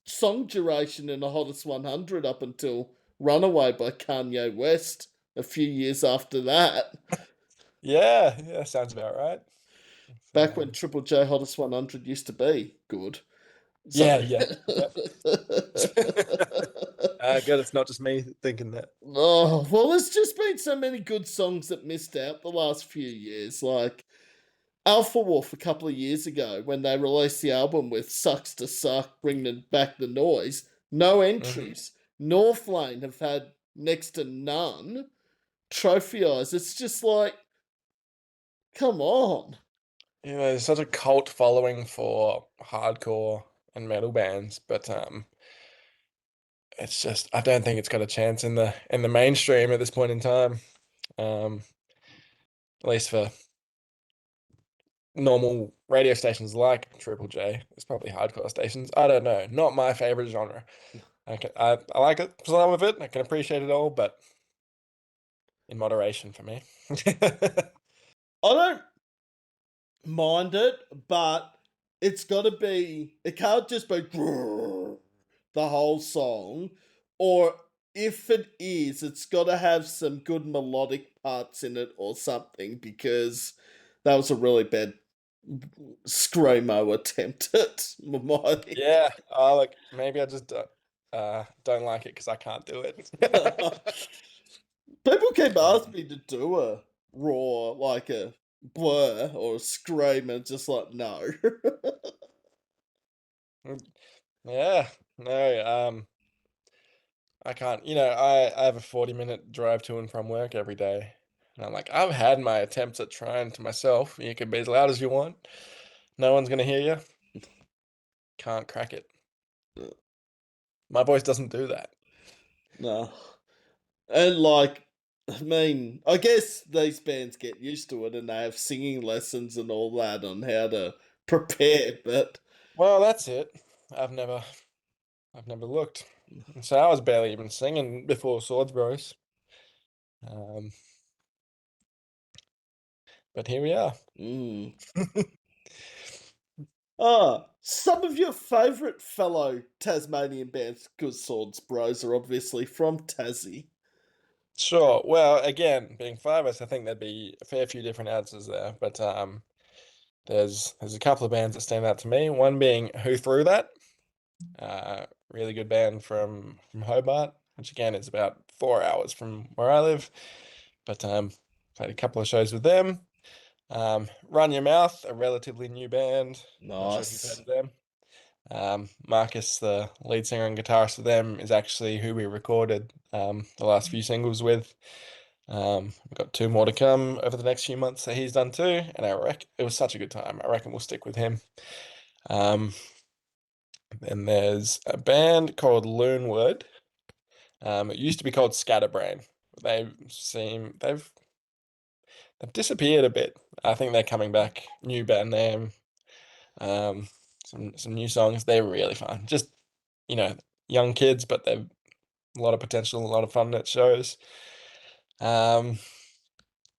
song duration in the Hottest 100 up until Runaway by Kanye West a few years after that. Yeah, sounds about right. back when Triple J Hottest 100 used to be good. So, Yeah, yeah, yep. Good. It's not just me thinking that. oh, well, there's just been so many good songs that missed out the last few years. Like Alpha Wolf a couple of years ago when they released the album with Sucks to Suck, Bringing Back the Noise, no Hmm. entries. North Lane have had next to none. Trophy Eyes, it's just like, come on. Yeah, there's such a cult following for hardcore and metal bands, but it's just I don't think it's got a chance in the mainstream at this point in time. Um, at least for normal radio stations like Triple J. It's probably hardcore stations. I don't know. Not my favorite genre. I like it some of it. I can appreciate it all, but in moderation for me. I don't mind it, but it's got to be, it can't just be the whole song, or if it is, it's got to have some good melodic parts in it or something, because that was a really bad screamo attempt at my. Yeah. Like maybe I just don't like it because I can't do it. People keep asking Um, me to do a raw, like a blur or a scream, and just like, no. mm, yeah. No. I can't. I have a 40-minute drive to and from work every day. And I'm like, I've had my attempts at trying to myself. You can be as loud as you want. No one's gonna hear you. Can't crack it. My voice doesn't do that. No. And like, I mean, I guess these bands get used to it and they have singing lessons and all that on how to prepare, but Well, that's it. I've never I've never looked. And so I was barely even singing before Swords Bros. Um, but here we are. mm. Ah, some of your favourite fellow Tasmanian bands, because Swords Bros are obviously from Tassie. Sure. Well, again, being five of us, I think there'd be a fair few different answers there. But there's a couple of bands that stand out to me. One being Who Threw That? Really good band from Hobart, which again is about 4 hours from where I live. But played a couple of shows with them. Run Your Mouth, a relatively new band. Not sure if you've heard Nice. of them. Marcus, the lead singer and guitarist of them, is actually who we recorded the last few singles with. We've got two more to come over the next few months that he's done too, and I reckon it was such a good time. I reckon we'll stick with him. Um, then there's a band called Loonwood. It used to be called Scatterbrain. They've disappeared a bit. I think they're coming back. New band name. Um, some new songs. They're really fun. Just you know, young kids, but they've a lot of potential, a lot of fun at shows. Um,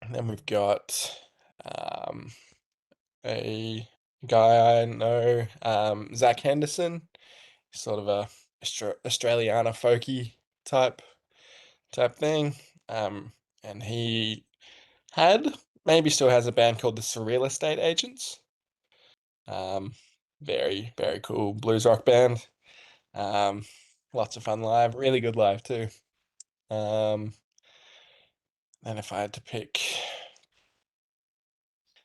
and then we've got um, a guy I know, Zach Henderson, sort of a Australiana folky type thing. Um, and he had maybe still has a band called the Surreal Estate Agents. Um, very very cool blues rock band. Um, Lots of fun live, really good live too. Um, and if I had to pick,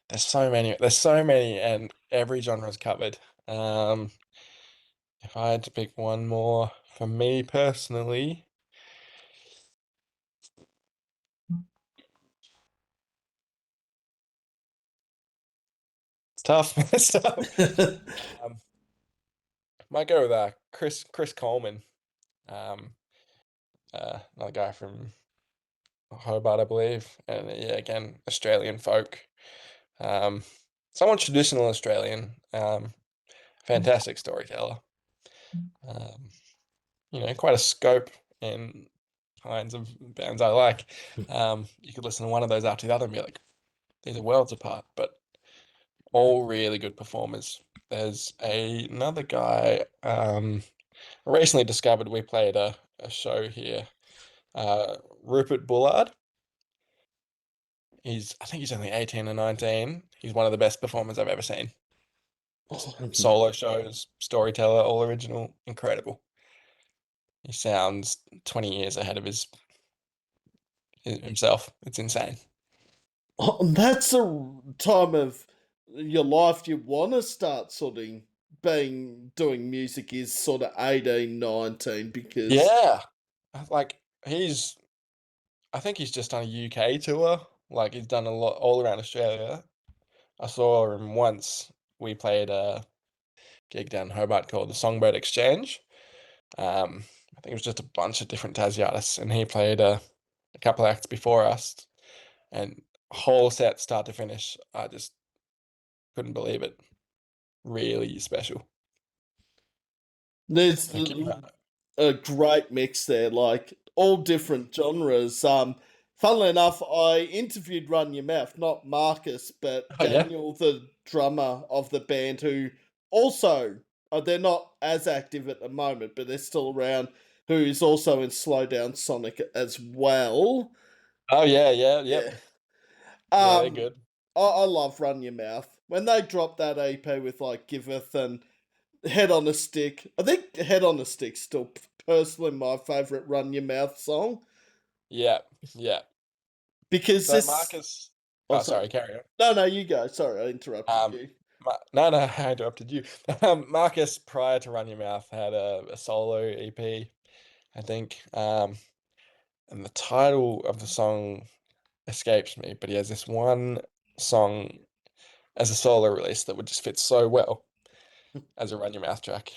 there's so many, and every genre is covered. Um, if I had to pick one more for me personally, it's tough. It's tough. Um, might go with Chris Coleman, um, another guy from Hobart, I believe, and yeah, again, Australian folk. Um, Somewhat traditional Australian. Fantastic storyteller. Um, quite a scope in kinds of bands I like. You could listen to one of those after the other and be like, these are worlds apart, but all really good performers. There's another guy I recently discovered. We played a show here. Rupert Bullard. I think he's only 18 or 19. He's one of the best performers I've ever seen. Just solo shows, storyteller, all original, incredible. He sounds 20 years ahead of himself. It's insane. That's a time of your life you want to start sort of doing music is sort of 18, 19 because Yeah. Like he's I think he's just done a UK tour. Like he's done a lot all around Australia. I saw him once. We played a gig down in Hobart called the Songbird Exchange. I think it was just a bunch of different Tassie artists, and he played a couple of acts before us, and whole set start to finish. I just couldn't believe it. Really special. there's Like, a great mix there, like all different genres. Funnily enough, I interviewed Run Your Mouth, not Marcus, but oh yeah, Daniel, the drummer of the band, who also they're not as active at the moment, but they're still around. Who is also in Slow Down Sonic as well. oh yeah, yeah, Yeah. yep, yeah. They're Um, good. I love Run Your Mouth. When they dropped that EP with like Giveth and Head on a Stick, I think Head on a Stick's still personally my favourite Run Your Mouth song Yeah, yeah. because So this. Marcus, Oh, oh sorry, sorry. carry on. No, you go. Sorry, I interrupted Um, you. no, no, I interrupted you. Marcus, prior to Run Your Mouth, had a solo EP, I think. And the title of the song escapes me, but he has this one song as a solo release that would just fit so well as a Run Your Mouth track.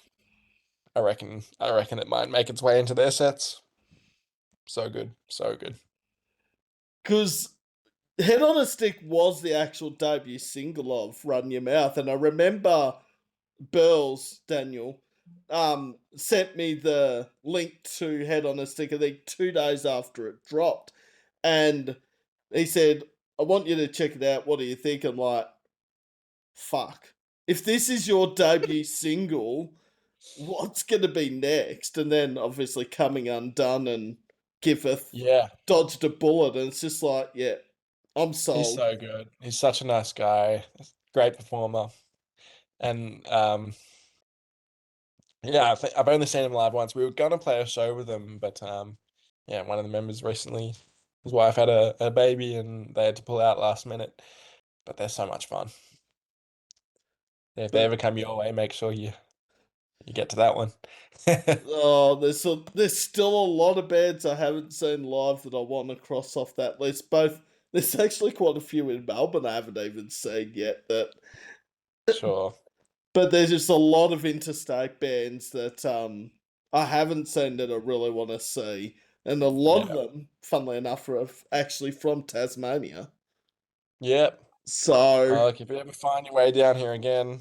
I reckon it might make its way into their sets. So good, so good. Because Head on a Stick was the actual debut single of Run Your Mouth, and I remember Burls, Daniel, sent me the link to Head on a Stick, I think 2 days after it dropped. And he said, I want you to check it out. What do you think? I'm like, fuck. If this is your debut single, what's going to be next? And then obviously Coming Undone and Giveth Yeah, dodged a bullet. And it's just like, yeah, I'm he's sold. so good. He's such a nice guy, great performer, and yeah, I've only seen him live once. We were gonna play a show with him, but yeah, one of the members recently, his wife had a baby, and they had to pull out last minute. But they're so much fun. Yeah, if they But ever come your way, make sure you get to that one. oh, there's still a lot of bands I haven't seen live that I want to cross off that list. Both there's actually quite a few in Melbourne I haven't even seen yet. Sure. But there's just a lot of interstate bands that I haven't seen that I really want to see, and a lot of Yeah. them, funnily enough, are actually from Tasmania. Yep. So Look, if you ever find your way down here again,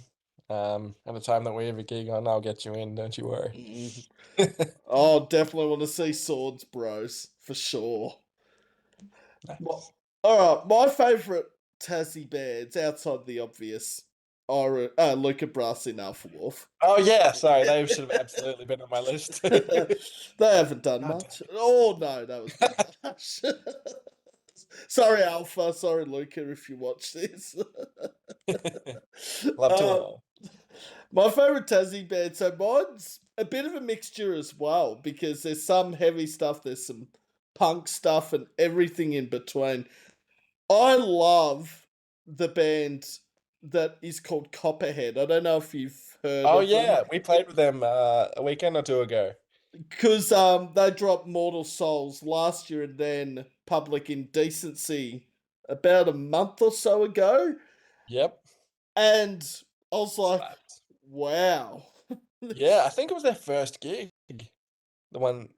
at a time that we have a gig on, I'll get you in. Don't you worry. mm, oh, definitely want to see Swords Bros for sure. Nice. All right, my favourite Tassie bands outside the obvious are Luca Brasi and Alpha Wolf. Oh yeah, sorry, they should have absolutely been on my list. They haven't done God much. Oh no, that was a bit harsh. Sorry, Alpha. Sorry, Luca, if you watch this. damn. Love to them um, all. my favourite Tassie band, so mine's a bit of a mixture as well because there's some heavy stuff, there's some punk stuff, and everything in between. I love the band that is called Copperhead. I don't know if you've heard Oh of them yeah, we played with them a weekend or two ago. because they dropped Mortal Souls last year and then Public Indecency about a month or so ago, Yep. and I was like, Slapped. wow. Yeah, I think it was their first gig. The one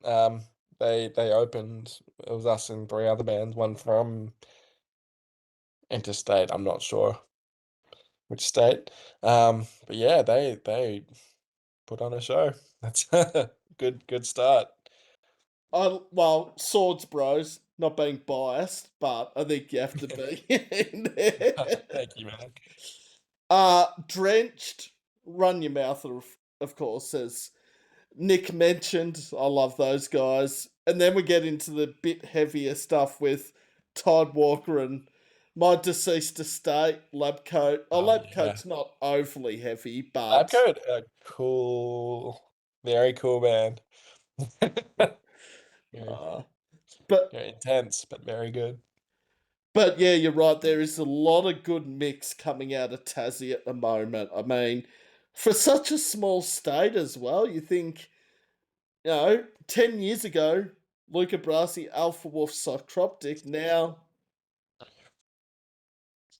they opened. It was us and three other bands, one from interstate, I'm not sure which state. But yeah, they put on a show. That's a good start. Well, Swords Bros, not being biased, but I think you have to be in there. Thank you, man. Drenched, Run Your Mouth, of course, as Nick mentioned. I love those guys. And then we get into the bit heavier stuff with Tide Walker and my deceased estate, lab coat. Oh, Oh lab yeah. coat's not overly heavy, Lab but Coat, a cool, very cool band. Very, uh, but very intense, but very good. yeah, you're right. There is a lot of good mix coming out of Tassie at the moment. I mean, for such a small state as well, you think, 10 years ago, Luca Brasi, Alpha Wolf, Psychroptic, now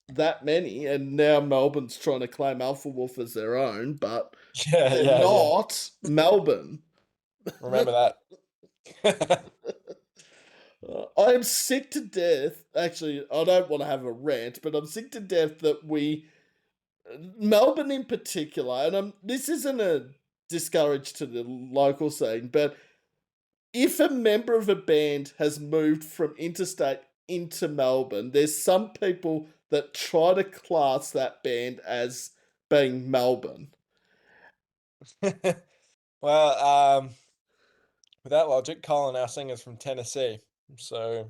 that many, and now Melbourne's trying to claim Alpha Wolf as their own, but Yeah, they're yeah, yeah. not Melbourne. Remember that. I am sick to death. Actually, I don't want to have a rant, but I'm sick to death that Melbourne in particular, and this isn't a discourage to the local scene, but if a member of a band has moved from interstate into Melbourne, there's some people that try to class that band as being Melbourne. Well, with that logic, Colin, our singer's from Tennessee, so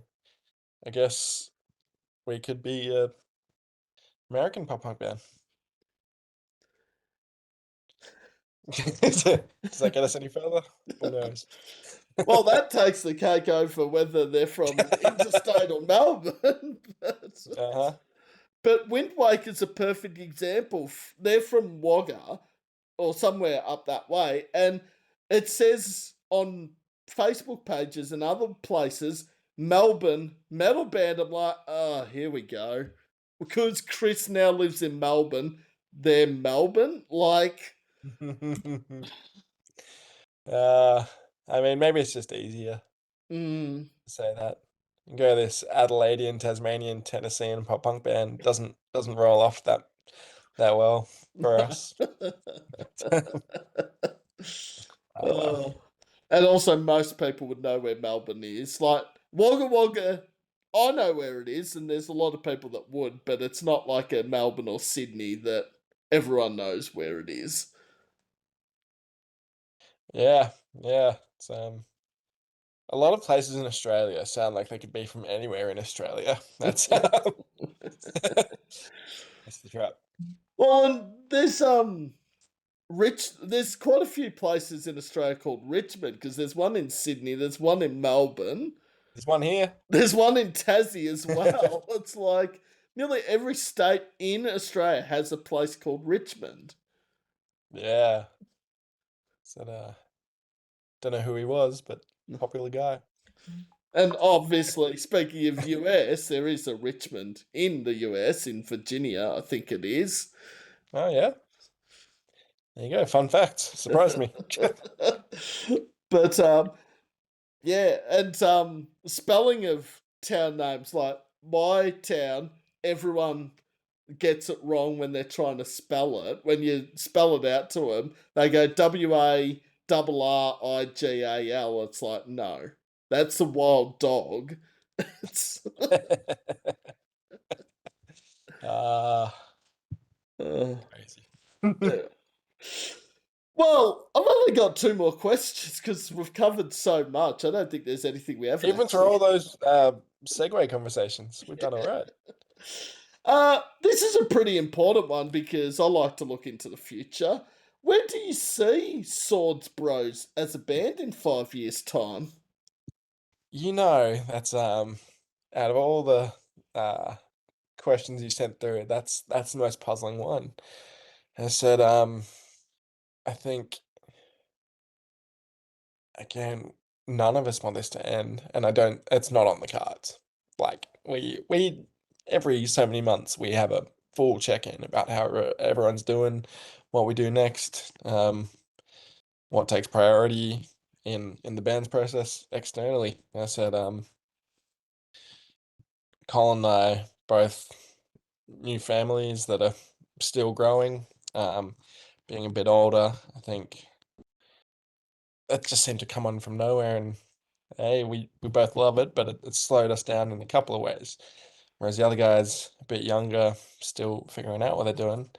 I guess we could be a American pop punk band. Does that get us any further? Who knows? Well, that takes the cake over whether they're from interstate or Melbourne. Uh-huh. But Wind Waker's a perfect example. They're from Wagga or somewhere up that way, and it says on Facebook pages and other places, Melbourne metal band. I'm like, oh, here we go. Because Chris now lives in Melbourne, they're Melbourne. Like, Uh, I mean, maybe it's just easier mm. to say that. You go this Adelaidean, Tasmanian, Tennessean pop punk band doesn't roll off that well for us. Oh well. Oh. And also, most people would know where Melbourne is. Like, Wagga Wagga, I know where it is, and there's a lot of people that would, but it's not like a Melbourne or Sydney that everyone knows where it is. Yeah, yeah. It's a lot of places in Australia sound like they could be from anywhere in Australia. That's the trap. Well, and there's quite a few places in Australia called Richmond because there's one in Sydney, there's one in Melbourne, There's one here. there's one in Tassie as well. It's like nearly every state in Australia has a place called Richmond. Yeah. So don't know who he was, but popular guy. And obviously, speaking of US, there is a Richmond in the US, in Virginia, I think it is. Oh yeah. There you go. Fun fact. Surprised me. But yeah, and spelling of town names, like my town, everyone gets it wrong when they're trying to spell it. When you spell it out to them, they go WARRIGAL. It's like, no, that's a wild dog. It's, Ah, uh, crazy. yeah. Well, I've only got two more questions because we've covered so much. I don't think there's anything we haven't Even for actually. all those segue conversations, we've done all right. This is a pretty important one because I like to look into the future. Where do you see Swords Bros as a band in 5 years' time? That's out of all the questions you sent through, that's the most puzzling one. I said, I think again, none of us want this to end, and I don't. It's not on the cards. Like we every so many months we have a full check-in about how everyone's doing, what we do next, what takes priority in the band's process externally. I said, Colin and I both new families that are still growing, being a bit older. I think that just seemed to come on from nowhere, and hey, we both love it, but it slowed us down in a couple of ways. Whereas the other guys, a bit younger, still figuring out what they're doing.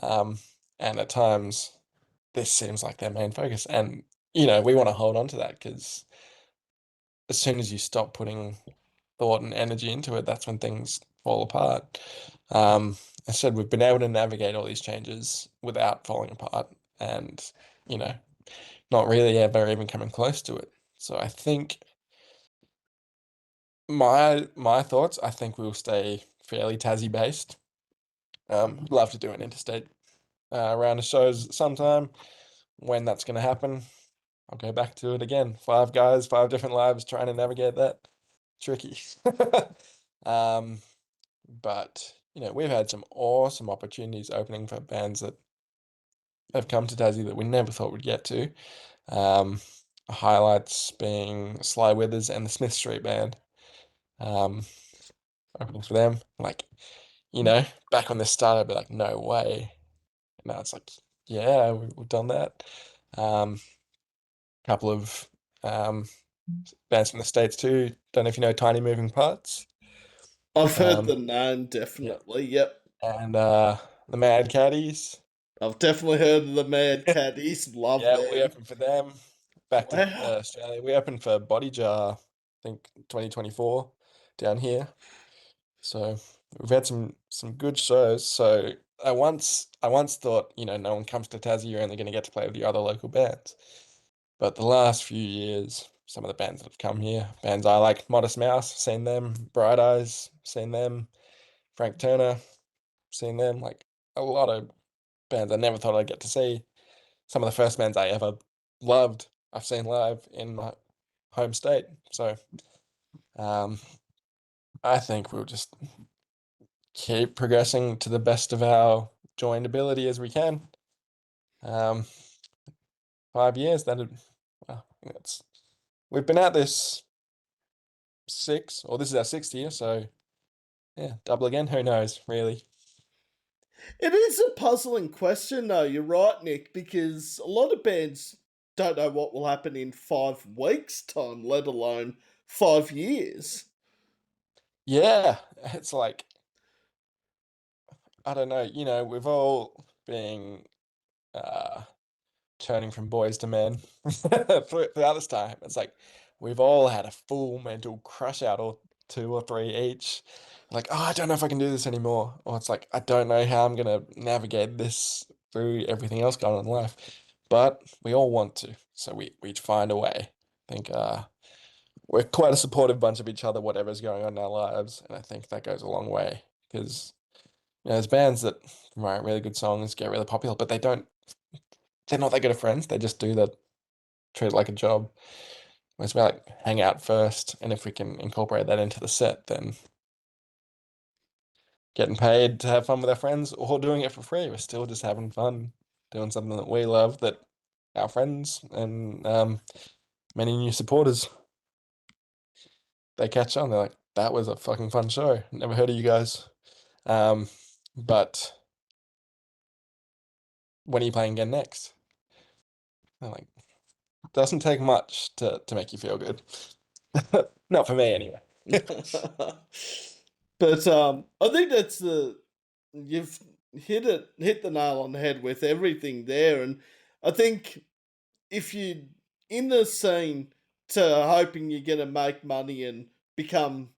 Um, and at times, this seems like their main focus. And, we want to hold on to that because as soon as you stop putting thought and energy into it, that's when things fall apart. Instead, we've been able to navigate all these changes without falling apart, and you know, not really ever even coming close to it. So I think my thoughts, I think we'll stay fairly Tassie based. Love to do an interstate round of shows sometime. When that's going to happen, I'll go back to it again. Five guys, five different lives, trying to navigate that. Tricky. Um, but we've had some awesome opportunities opening for bands that have come to Tassie that we never thought we'd get to. Um, Highlights being Sly Withers and the Smith Street Band. Um, Opening for them, like, back when this started, I'd be like, no way. Now it's like, yeah, we've done that. Um, Couple of um, bands from the States too. Don't know if you know Tiny Moving Parts. I've heard Um, the name, yeah, definitely. Yep. and the Mad Caddies. I've definitely heard of the Mad Caddies. Love Yeah, we them. opened for them. Back to Wow. Australia. We opened for Body Jar, I think 2024 down here. So we've had some good shows. So I once thought, no one comes to Tassie, you're only going to get to play with your other local bands. But the last few years, some of the bands that have come here, bands I like, Modest Mouse, seen them, Bright Eyes, seen them, Frank Turner, seen them, like a lot of bands I never thought I'd get to see. Some of the first bands I ever loved, I've seen live in my home state. So um, I think we'll just keep progressing to the best of our joined ability as we can. Um, 5 years, well, we've been at this this is our sixth year, so yeah, double again. Who knows, really? It is a puzzling question, though. You're right, Nick, because a lot of bands don't know what will happen in 5 weeks' time, let alone 5 years. Yeah, it's like I don't know. We've all been uh, turning from boys to men throughout this time. It's like we've all had a full mental crush out or two or three each. Like, oh, I don't know if I can do this anymore. Or it's like, I don't know how I'm gonna navigate this through everything else going on in life. But we all want to, so we find a way. I think we're quite a supportive bunch of each other, whatever's going on in our lives, and I think that goes a long way because there's bands that write really good songs, get really popular, but they're not that good of friends. They just do that, treat it like a job. Whereas we like hang out first, and if we can incorporate that into the set, then getting paid to have fun with our friends or doing it for free, we're still just having fun doing something that we love that our friends and many new supporters they catch on. They're like, "That was a fucking fun show. Never heard of you guys." Um, but when are you playing again next? They're like, doesn't take much to make you feel good. Not for me anyway. But I think that's you've hit the nail on the head with everything there, and I think if you in the scene to hoping you're gonna make money and become,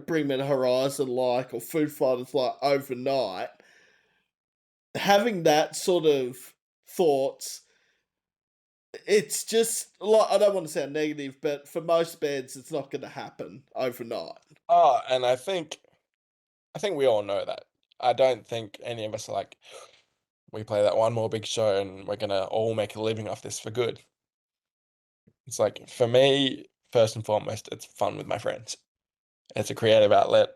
Bring Me the Horizon like or Foo Fighters like overnight, having that sort of thoughts, it's just like I don't want to sound negative, but for most bands, it's not going to happen overnight. Oh, and I think we all know that. I don't think any of us are like, we play that one more big show and we're gonna all make a living off this for good. It's like for me, first and foremost, it's fun with my friends. It's a creative outlet.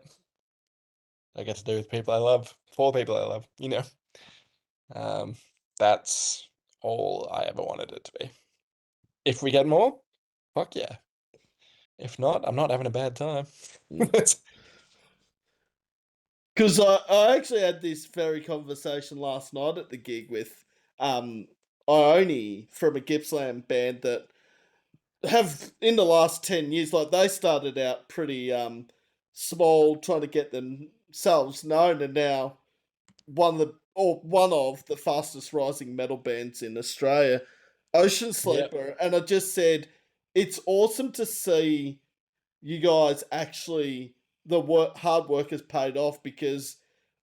I get to do with people I love, for people I love, Um, that's all I ever wanted it to be. If we get more, fuck yeah. If not, I'm not having a bad time. Because I actually had this very conversation last night at the gig with Ione from a Gippsland band that have in the last 10 years, like they started out pretty small, trying to get themselves known, and now one of the fastest rising metal bands in Australia, Ocean Yep. Sleeper. And I just said it's awesome to see you guys actually hard work has paid off because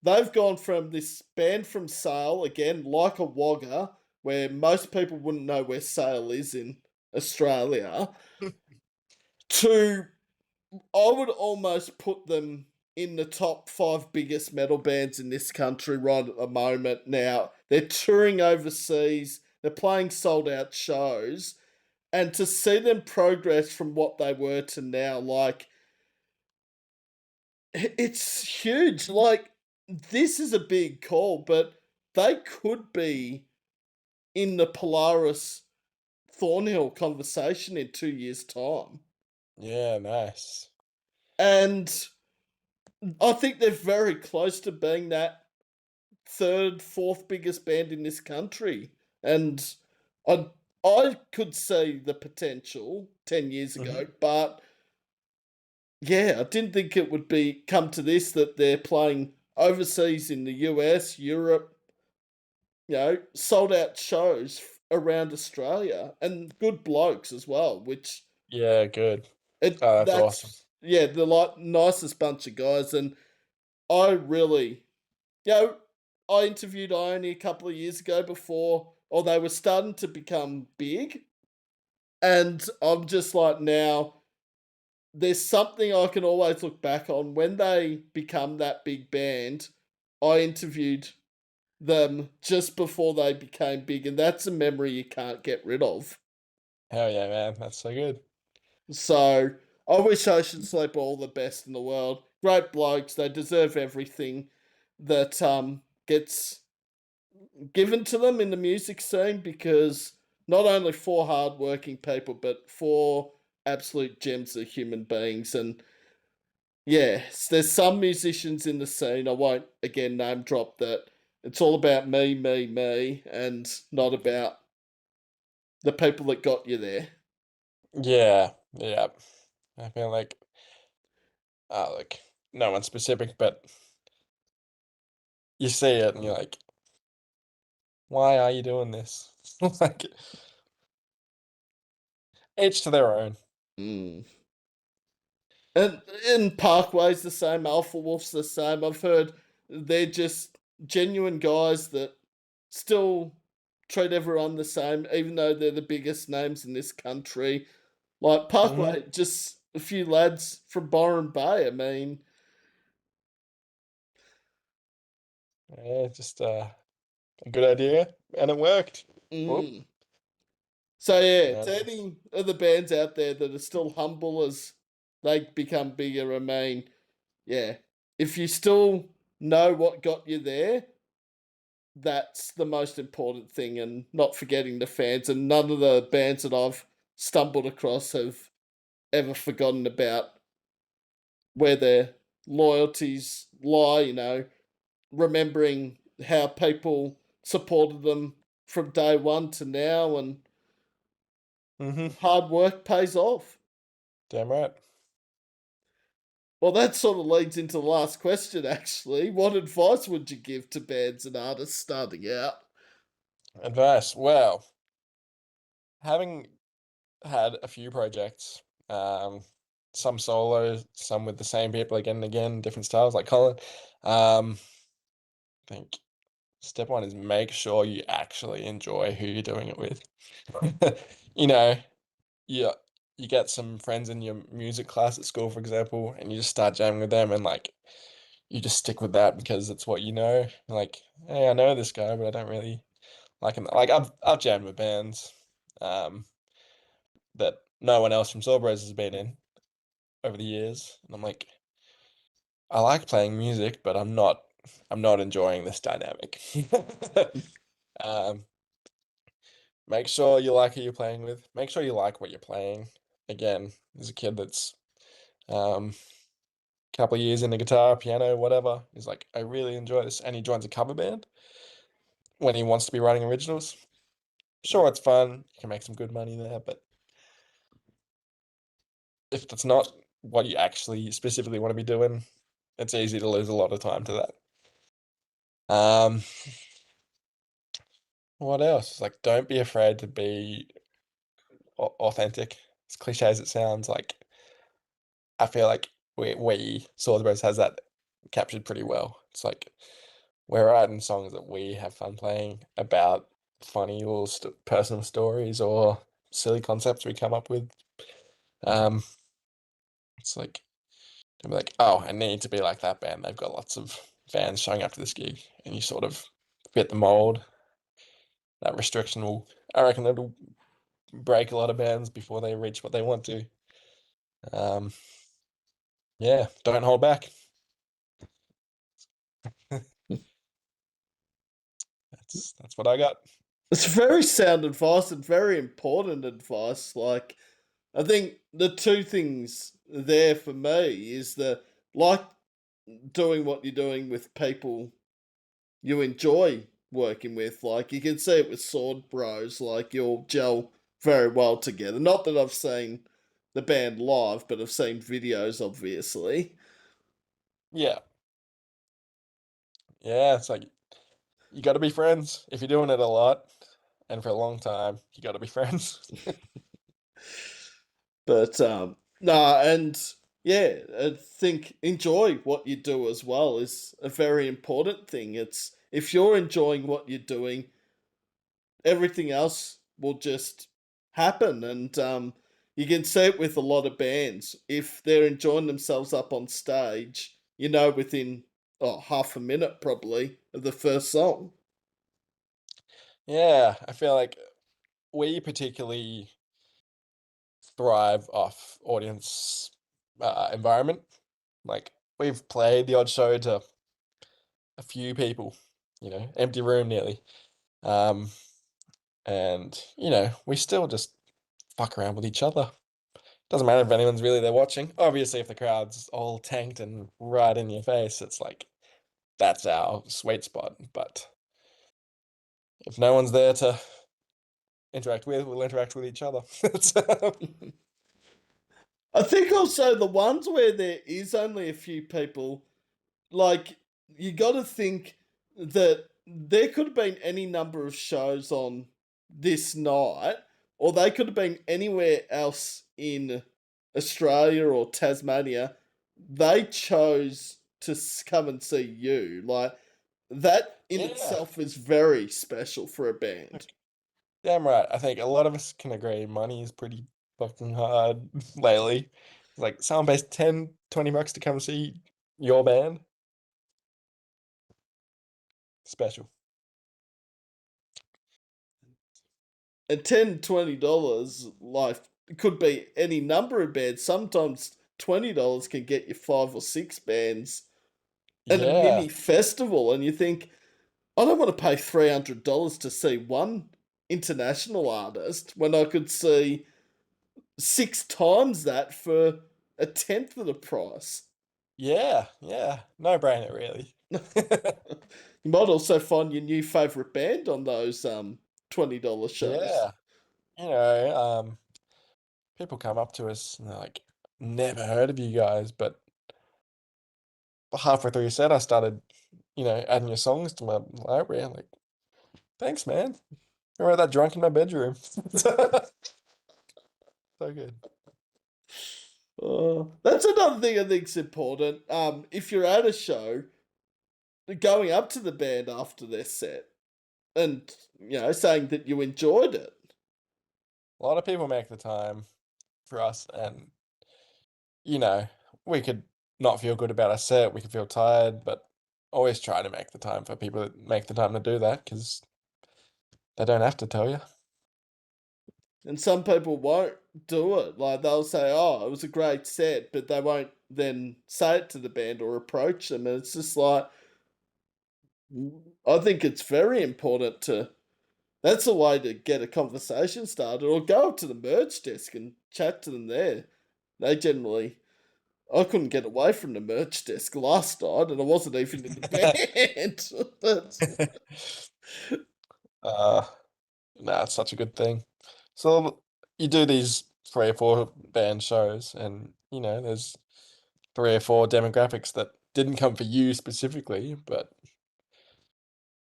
they've gone from this band from Sale, again, like a Wagga, where most people wouldn't know where Sale is in Australia, to I would almost put them in the top five biggest metal bands in this country right at the moment. Now, they're touring overseas, they're playing sold out shows, and to see them progress from what they were to now, like, it's huge. Like, this is a big call, but they could be in the Polaris Thornhill conversation in 2 years' time. Yeah, nice. And I think they're very close to being that third, fourth biggest band in this country. And I I could see the potential 10 years Hmm. ago, but yeah, I didn't think it would be come to this that they're playing overseas in the US, Europe, sold out shows around Australia and good blokes as well, which Yeah, good. it Oh, that's awesome. that's yeah, the like nicest bunch of guys. And I really you know, I interviewed Ione a couple of years ago before, or they were starting to become big. And I'm just like, now, there's something I can always look back on. When they become that big band, I interviewed them just before they became big, and that's a memory you can't get rid of. Hell yeah, man. That's so good. So I wish Ocean Sleep all the best in the world. Great blokes, they deserve everything that gets given to them in the music scene, because not only for hardworking people, but for absolute gems of human beings. And yes, there's some musicians in the scene, I won't again name drop, that it's all about me, me, me, and not about the people that got you there. Yeah, yeah. I feel like no one specific, but you see it and you're like, why are you doing this? Like, each to their own. Mm. And Parkway's the same, Alpha Wolf's the same. I've heard they're just genuine guys that still treat everyone the same, even though they're the biggest names in this country. Like Hmm. Parkway, just a few lads from Byron Bay. I mean, Yeah, just a good idea, and it worked. Whoop. mm. So yeah, Yeah. to any of the bands out there that are still humble as they become bigger, I mean, yeah, if you still know what got you there, that's the most important thing, and not forgetting the fans. And none of the bands that I've stumbled across have ever forgotten about where their loyalties lie, remembering how people supported them from day one to now, and Hmm. hard work pays off. Damn right. Well, that sort of leads into the last question, actually. What advice would you give to bands and artists starting out? Advice. Well, having had a few projects, some solo, some with the same people again and again, different styles like Colin. I think step one is make sure you actually enjoy who you're doing it with. You know, you you get some friends in your music class at school, for example, and you just start jamming with them, and like you just stick with that because it's what you know. Like, hey, I know this guy, but I don't really like him. Like I've jammed with bands that no one else from Soulbros has been in over the years, and I'm like, I like playing music, but I'm not enjoying this dynamic. Um, make sure you like who you're playing with. Make sure you like what you're playing. Again, there's a kid that's um couple of years into guitar, piano, whatever. He's like, I really enjoy this, and he joins a cover band when he wants to be writing originals. Sure, it's fun. You can make some good money there, but if that's not what you actually specifically want to be doing, it's easy to lose a lot of time to that. Um, what else? Like, don't be afraid to be authentic. As cliche as it sounds, like I feel like we Swords Bros has that captured pretty well. It's like we're writing songs that we have fun playing about funny little personal stories or silly concepts we come up with. Um, it's like to be like, oh, I need to be like that band. They've got lots of fans showing up to this gig, and you sort of fit the mold. That restriction will, I reckon, that'll break a lot of bands before they reach what they want to. Um, yeah, don't hold back. That's what I got. It's very sound advice and very important advice. Like, I think the two things there for me is that, like, doing what you're doing with people you enjoy working with. Like, you can see it with Sword Bros. Like, you'll gel very well together. Not that I've seen the band live, but I've seen videos, obviously. Yeah, yeah. It's like you got to be friends if you're doing it a lot and for a long time. You got to be friends. But nah, and yeah, I think enjoy what you do as well is a very important thing. It's if you're enjoying what you're doing, everything else will just happen. And you can see it with a lot of bands. If they're enjoying themselves up on stage, you know, within half a minute probably of the first song. Yeah, I feel like we particularly thrive off audience environment. Like we've played the odd show to a few people, empty room nearly. Um, and we still just fuck around with each other. Doesn't matter if anyone's really there watching. Obviously, if the crowd's all tanked and right in your face, it's like that's our sweet spot. But if no one's there to interact with, we'll interact with each other. I think also the ones where there is only a few people, like, you got to think that there could have been any number of shows on this night, or they could have been anywhere else in Australia or Tasmania. They chose to come and see you. Like, that in Yeah, itself is very special for a band. damn right. I think a lot of us can agree money is pretty fucking hard lately. Like someone pays 10, $20 to come see your band. Special. And $10, $20, like, it could be any number of bands. Sometimes $20 can get you five or six bands at a Yeah. mini festival, and you think, I don't want to pay $300 to see one international artist when I could see six times that for a tenth of the price. Yeah. Yeah. No brainer, really. You might also find your new favorite band on those $20 shows. Yeah. People come up to us and they're like, never heard of you guys, but halfway through your set, I started, adding your songs to my library. I'm like, thanks, man. I wrote that drunk in my bedroom. So good. That's another thing I think's important. If you're at a show, going up to the band after their set and saying that you enjoyed it. A lot of people make the time for us, and you know, we could not feel good about our set, we could feel tired, but always try to make the time for people that make the time to do that because they don't have to tell you. And some people won't do it. Like, they'll say, "Oh, it was a great set," but they won't then say it to the band or approach them. And it's just like, I think it's very important to. That's a way to get a conversation started, or go up to the merch desk and chat to them there. They generally. I couldn't get away from the merch desk last night, and I wasn't even in the band. But uh, no, it's such a good thing. So you do these 3 or 4 band shows, and there's 3 or 4 demographics that didn't come for you specifically, but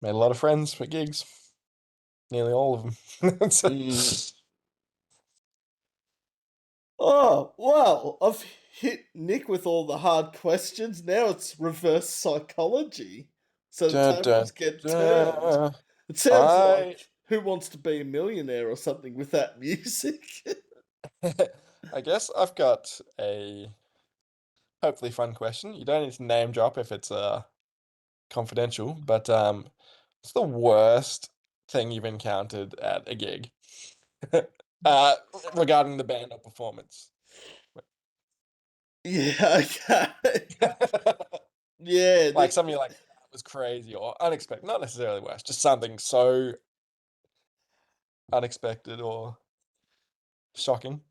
made a lot of friends for gigs. Nearly all of them. So, mm. Oh well, I've hit Nick with all the hard questions. Now it's reverse psychology. So the Dun, tables dun, get turned. dun. It sounds I like Who Wants to Be a Millionaire or something with that music. I guess I've got a hopefully fun question. You don't need to name drop if it's confidential, but what's the worst thing you've encountered at a gig? Uh, regarding the band or performance. Yeah, okay. Yeah, Like something like that was crazy or unexpected, not necessarily worse, just something so unexpected or shocking.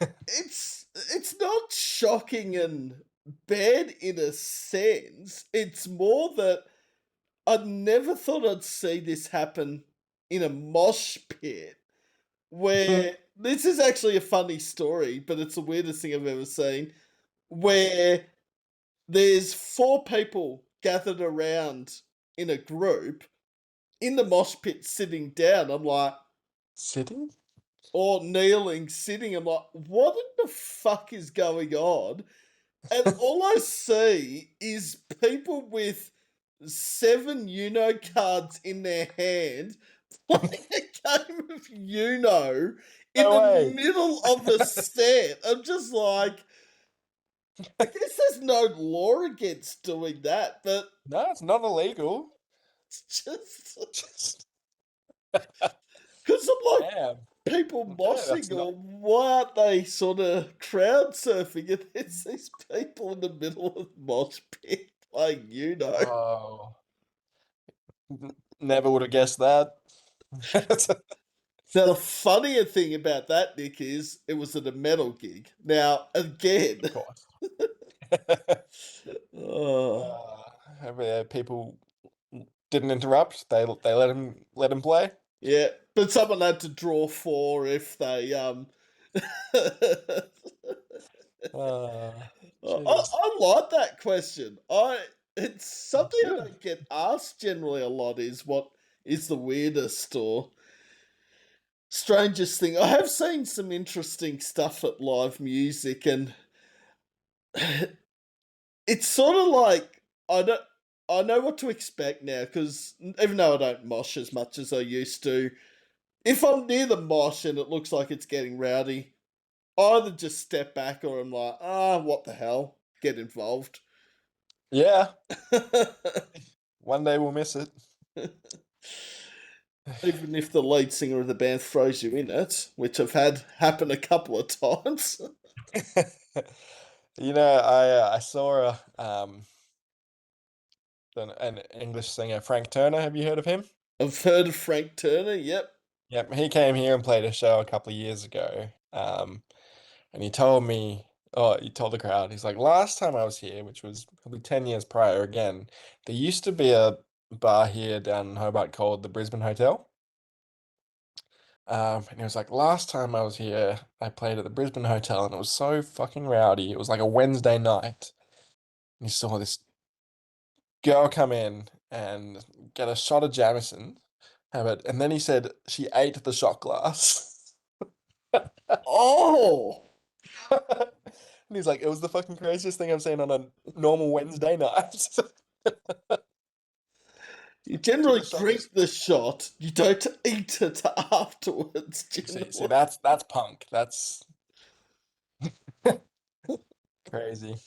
it's not shocking and bad in a sense. It's more that I never thought I'd see this happen in a mosh pit where this is actually a funny story, but it's the weirdest thing I've ever seen. Where there's four people gathered around in a group in the mosh pit sitting down. I'm like, Sitting? or kneeling, sitting. I'm like, what in the fuck is going on? And all I see is people with 7 cards in their hand playing a game of in No the way. middle of a set. I'm just like, I guess there's no law against doing that, but No, it's not illegal. it's just Just because I'm like, damn. people Okay, that's moshing, not. or why aren't they sort of crowd surfing? And there's these people in the middle of the mosh pit playing Oh, never would have guessed that. Now, the funnier thing about that, Nick, is it was at a metal gig. Now, again, Of course. oh, People didn't interrupt. They let him play. yeah, but someone had to draw four if they Jeez. I like that question. It's It's something I good. don't get asked generally a lot. Is what is the weirdest or strangest thing? I have seen some interesting stuff at live music, and it's sort of like I know what to expect now because even though I don't mosh as much as I used to, if I'm near the mosh and it looks like it's getting rowdy, I either just step back or I'm like, what the hell, get involved. Yeah. One day we'll miss it. Even if the lead singer of the band throws you in it, which I've had happen a couple of times. I saw an English singer, Frank Turner. Have you heard of him? I've heard of Frank Turner. Yep. Yep, he came here and played a show a couple of years ago. And he told the crowd, he's like, last time I was here, which was probably 10 years prior again, there used to be a bar here down in Hobart called the Brisbane Hotel. And he was like, last time I was here, I played at the Brisbane Hotel and it was so fucking rowdy. It was like a Wednesday night. And he saw this girl come in and get a shot of Jameson, have it, and then he said she ate the shot glass. Oh, And he's like, it was the fucking craziest thing I've seen on a normal Wednesday night. you Took generally a shot. drink the shot. You don't eat it afterwards. See, Generally. that's punk. That's crazy. I'm just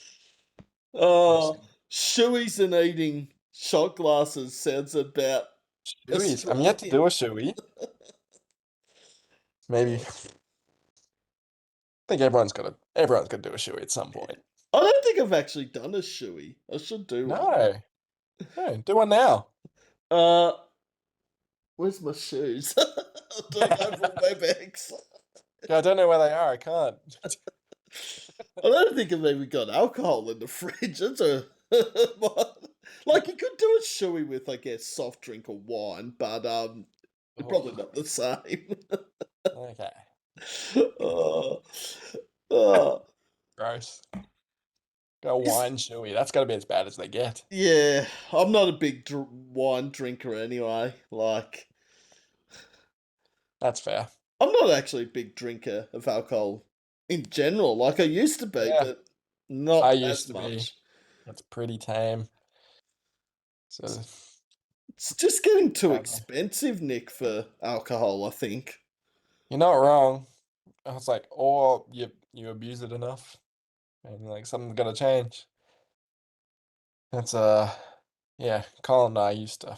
Oh, gonna shoeys and eating shot glasses sounds about shoeies. I'm yet to Australian. do a shoey. Maybe I Oh. think everyone's got to do a shoey at some point. I don't think I've actually done a shoey. I should do one. No, no, do one now. Uh, where's my shoes? I'm doing over WebEx. Yeah, I don't know where they are. I can't. I don't think I've even got alcohol in the fridge. It's a like you could do a shoey with, I guess, soft drink or wine, but probably Oh, not the same. okay. oh, oh, Gross. Go is- wine shoey. That's got to be as bad as they get. yeah, I'm not a big wine drinker anyway. Like, That's fair. I'm not actually a big drinker of alcohol in general. Like I used to be, Yeah. but I Not used as to be. much. It's pretty tame. So It's just getting too sadly. expensive, Nick, for alcohol, I think. You're not wrong. I was like, or you abuse it enough, and like something's gotta change. That's yeah, Colin and I used to,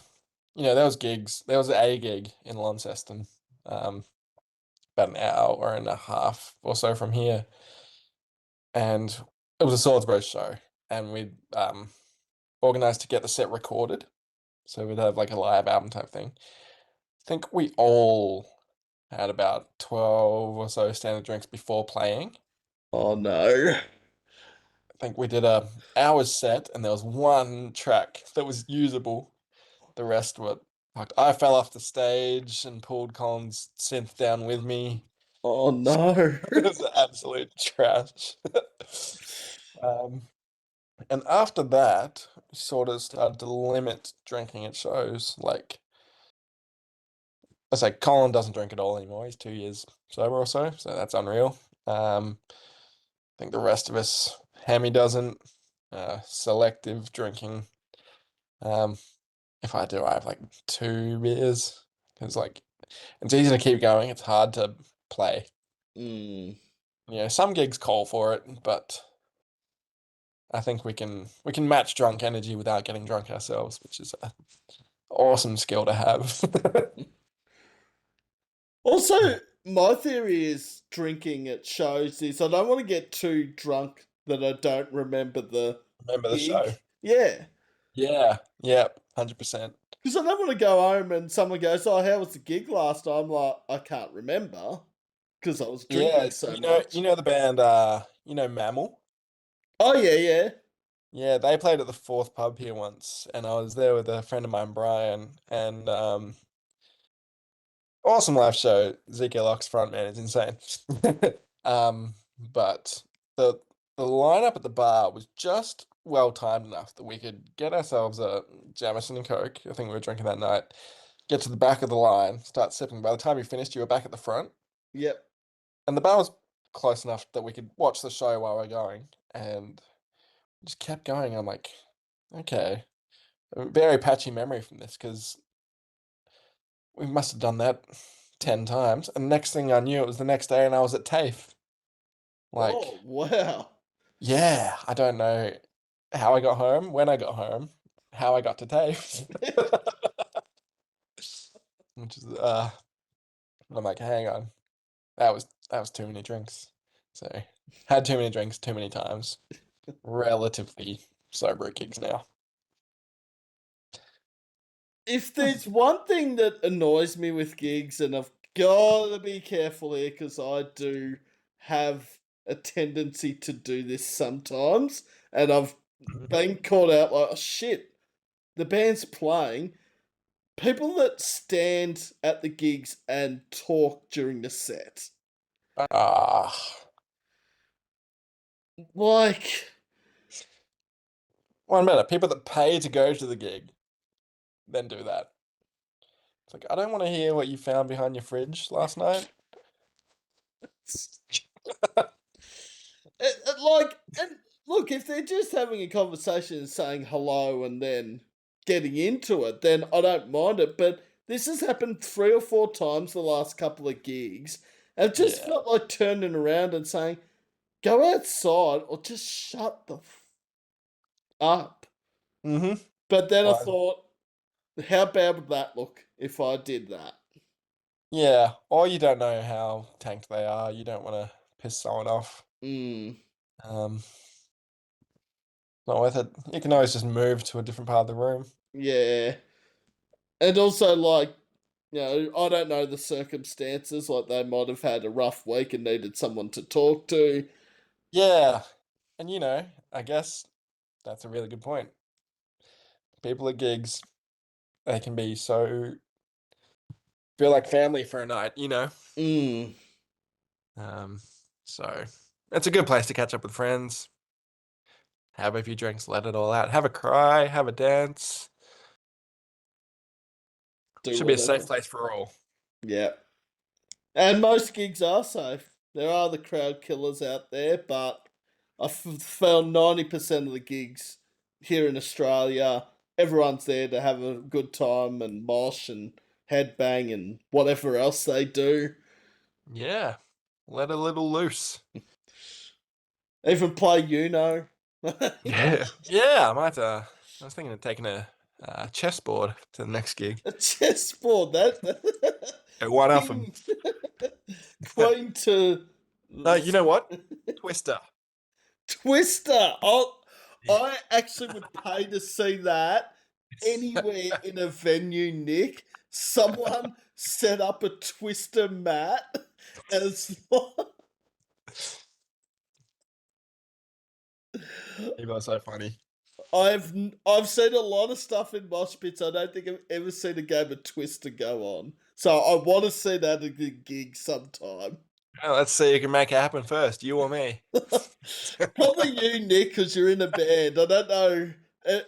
there was gigs. There was a gig in Launceston, um, about an hour and a half or so from here, and it was a Swordsbro show, and we'd organized to get the set recorded, so we'd have like a live album type thing. I think we all had about 12 or so standard drinks before playing. Oh no. I think we did a hour's set, and there was one track that was usable. The rest were fucked. I fell off the stage and pulled Colin's synth down with me. Oh no. It was absolute trash. Um, and after that, we sort of started to limit drinking at shows. Like, I say, Colin doesn't drink at all anymore. He's 2 years sober or so that's unreal. I think the rest of us, Hammy doesn't. Selective drinking. Um, if I do, I have like 2 beers because like it's easy to keep going. It's hard to play. Mm. Some gigs call for it, but I think we can match drunk energy without getting drunk ourselves, which is an awesome skill to have. Also, my theory is drinking at shows is I don't want to get too drunk that I don't remember the Remember the show? gig. Yeah. Yeah, yeah, 100%. Because I don't want to go home and someone goes, "Oh, how was the gig last time?" Like, I can't remember because I was Yeah, drinking so you much. know the band, Mammal? Oh, yeah, yeah. Yeah, they played at the Fourth Pub here once, and I was there with a friend of mine, Brian, and awesome live show. Zeke Locke's frontman is insane. But the lineup at the bar was just well timed enough that we could get ourselves a Jameson and Coke. I think we were drinking that night. Get to the back of the line, start sipping. By the time we finished, you were back at the front, Yep. and the bar was close enough that we could watch the show while we're going, and just kept going. I'm like, okay, a very patchy memory from this because we must have done that 10 times. And next thing I knew, it was the next day and I was at TAFE. Like, Oh, wow. yeah, I don't know how I got home, when I got home, how I got to TAFE. Which is, I'm like, hang on, that was too many drinks. So, had too many drinks too many times. Relatively sober at gigs now. If there's one thing that annoys me with gigs, and I've got to be careful here because I do have a tendency to do this sometimes, and I've been caught out like, oh, shit, the band's playing. People that stand at the gigs and talk during the set. Ah, Like, one minute. People that pay to go to the gig then do that. It's like, I don't want to hear what you found behind your fridge last night. and look, if they're just having a conversation and saying hello and then getting into it, then I don't mind it. But this has happened 3 or 4 times the last couple of gigs. I've just Yeah. felt like turning around and saying, go outside or just shut the up. Mm-hmm. But then I Well, thought, how bad would that look if I did that? yeah. Or you don't know how tanked they are. You don't want to piss someone off. Mm, Um, Not worth it. You can always just move to a different part of the room. yeah. And also, like, I don't know the circumstances. Like, they might have had a rough week and needed someone to talk to. Yeah. And I guess that's a really good point. People at gigs, they can be so feel like family for a night. Mm, Um, so it's a good place to catch up with friends, have a few drinks, let it all out, have a cry, have a dance. do Should be a safe whatever. place for all. Yeah. And most gigs are safe. There are the crowd killers out there, but found 90% of the gigs here in Australia, everyone's there to have a good time and mosh and headbang and whatever else they do. Yeah. Let a little loose. Even play Uno. Yeah. Yeah, I might I was thinking of taking a chessboard to the next gig. A chessboard, that At one of them. King Queen to No, you know what? Twister. Twister. I actually would pay to see that anywhere in a venue, Nick. Someone set up a Twister mat as You guys are so funny. I've seen a lot of stuff in mosh pits. I don't think I've ever seen a game of Twister go on. So I want to see that at a gig sometime. Well, let's see who can make it happen first, you or me. Probably you, Nick, because you're in a band. I don't know.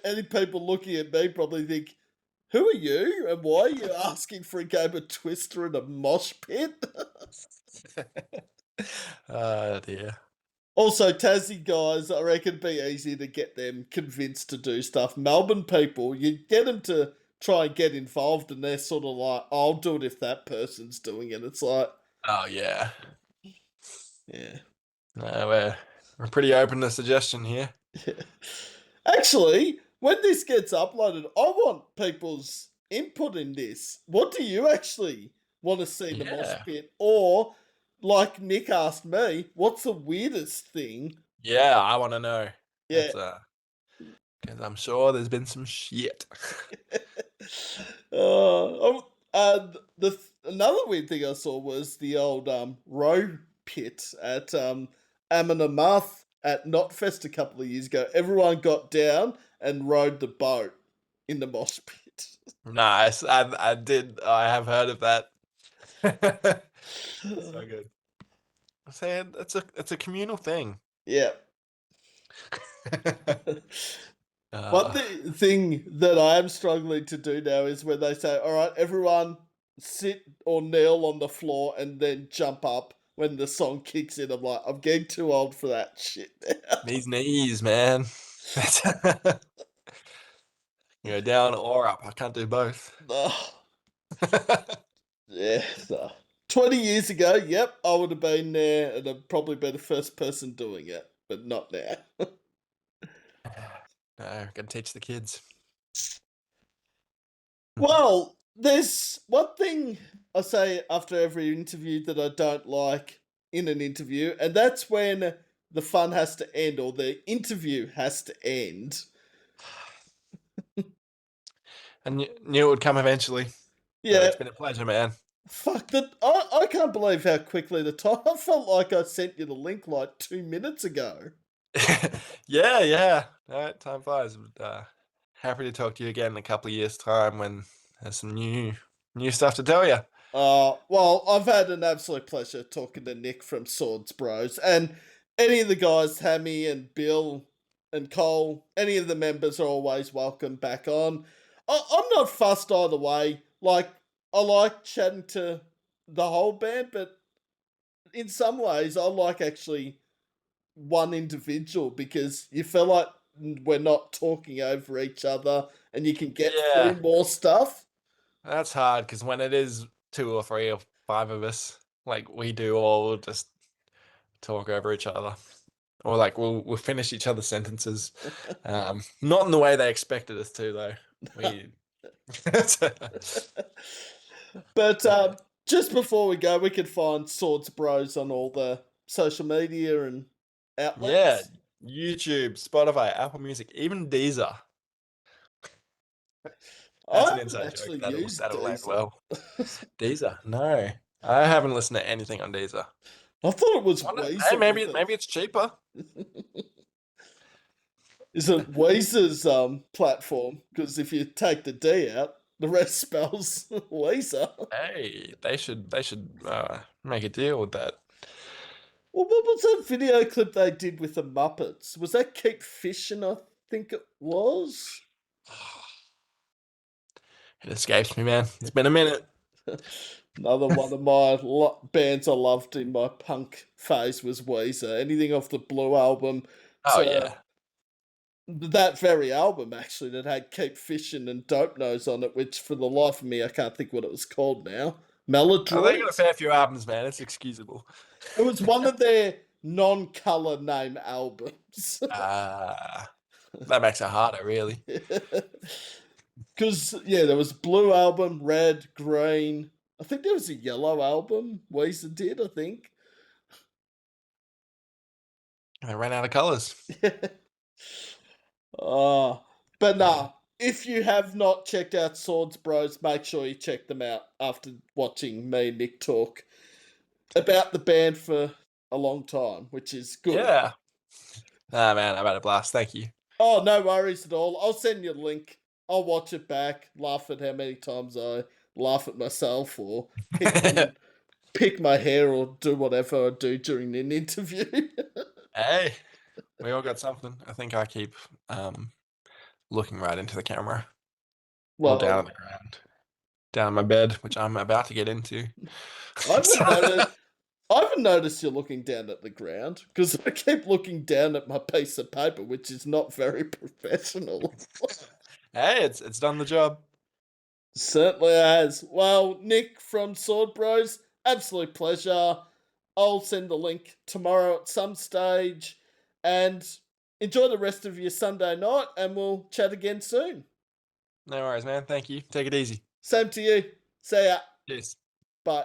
Any people looking at me probably think, who are you and why are you asking for a game of Twister in a mosh pit? Oh dear. Also, Tassie guys, I reckon it'd be easy to get them convinced to do stuff. Melbourne people, you get them to try and get involved, and they're sort of like, I'll do it if that person's doing it. It's like, Oh yeah. yeah. No, we're pretty open to suggestion here. Actually, when this gets uploaded, I want people's input in this. What do you actually want to see in the mosh Yeah. pit? Or, like Nick asked me, what's the weirdest thing? Yeah, I want to know. Yeah. It's because I'm sure there's been some shit. And another weird thing I saw was the old row pit at Amanamuth at Knotfest a couple of years ago. Everyone got down and rode the boat in the mosh pit. Nice. I have heard of that. So good. I'm saying it's a communal thing. Yeah. One Uh, thing that I am struggling to do now is when they say, all right, everyone sit or kneel on the floor and then jump up when the song kicks in. I'm like, I'm getting too old for that shit now. these knees, man. You go down or up. I can't do both. Yeah. So. 20 years ago, yep, I would have been there and I'd probably be the first person doing it, but not now. No, gotta teach the kids. Well, there's one thing I say after every interview that I don't like in an interview, and that's when the fun has to end or the interview has to end. I knew it would come eventually. But Yeah, it's been a pleasure, man. fuck that. I can't believe how quickly the time. I felt like I sent you the link like 2 minutes ago. Yeah, yeah. All right, time flies. But, happy to talk to you again in a couple of years' time when there's some new stuff to tell you. Well, I've had an absolute pleasure talking to Nick from Swords Bros. And any of the guys, Hammy and Bill and Cole, any of the members are always welcome back on. I'm not fussed either way. Like, I like chatting to the whole band, but in some ways, I like actually one individual because you feel like we're not talking over each other and you can get Yeah, through more stuff. that's hard because when it is 2 or 3 or 5 of us, like we do all just talk over each other. Or like we'll finish each other's sentences. Not in the way they expected us to though. We But just before we go, we can find Swords Bros on all the social media and Yeah, outlets. YouTube, Spotify, Apple Music, even Deezer. That's I an haven't inside joke. actually That'll used that'll land Diesel. well. Deezer, no, I haven't listened to anything on Deezer. I thought it was Hey, Weezer maybe with maybe it's cheaper. it. Is it Weezer's platform? Because if you take the D out, the rest spells Weezer. Hey, they should make a deal with that. Well, what was that video clip they did with the Muppets? Was that Keep Fishing? I think it was. It escapes me, man. It's been a minute. Another one of my bands I loved in my punk phase was Weezer. Anything off the Blue album, Oh yeah. that very album actually that had Keep Fishing and Dope Nose on it, which for the life of me I can't think what it was called now. Oh, they got Melodroid? a fair few albums, man. It's excusable. It was one of their non-color name albums. Ah, that makes it harder, really. Because yeah, there was blue album, red, green. I think there was a yellow album Weezer did. I think. They ran out of colors. Oh, but nah. If you have not checked out Swords Bros, make sure you check them out after watching me and Nick talk about the band for a long time, which is good. Yeah. Ah, man, I've had a blast. Thank you. Oh, no worries at all. I'll send you a link. I'll watch it back, laugh at how many times I laugh at myself or pick my hair or do whatever I do during an interview. Hey, we all got something. I think I keep looking right into the camera or down on Well, the ground, down on my bed, which I'm about to get into. I haven't So- noticed. I haven't noticed you're looking down at the ground because I keep looking down at my piece of paper, which is not very professional. Hey, it's done the job. Certainly has. Well, Nick from Sword Bros, absolute pleasure. I'll send the link tomorrow at some stage. And enjoy the rest of your Sunday night, and we'll chat again soon. No worries, man. Thank you. Take it easy. Same to you. See ya. Cheers. Bye.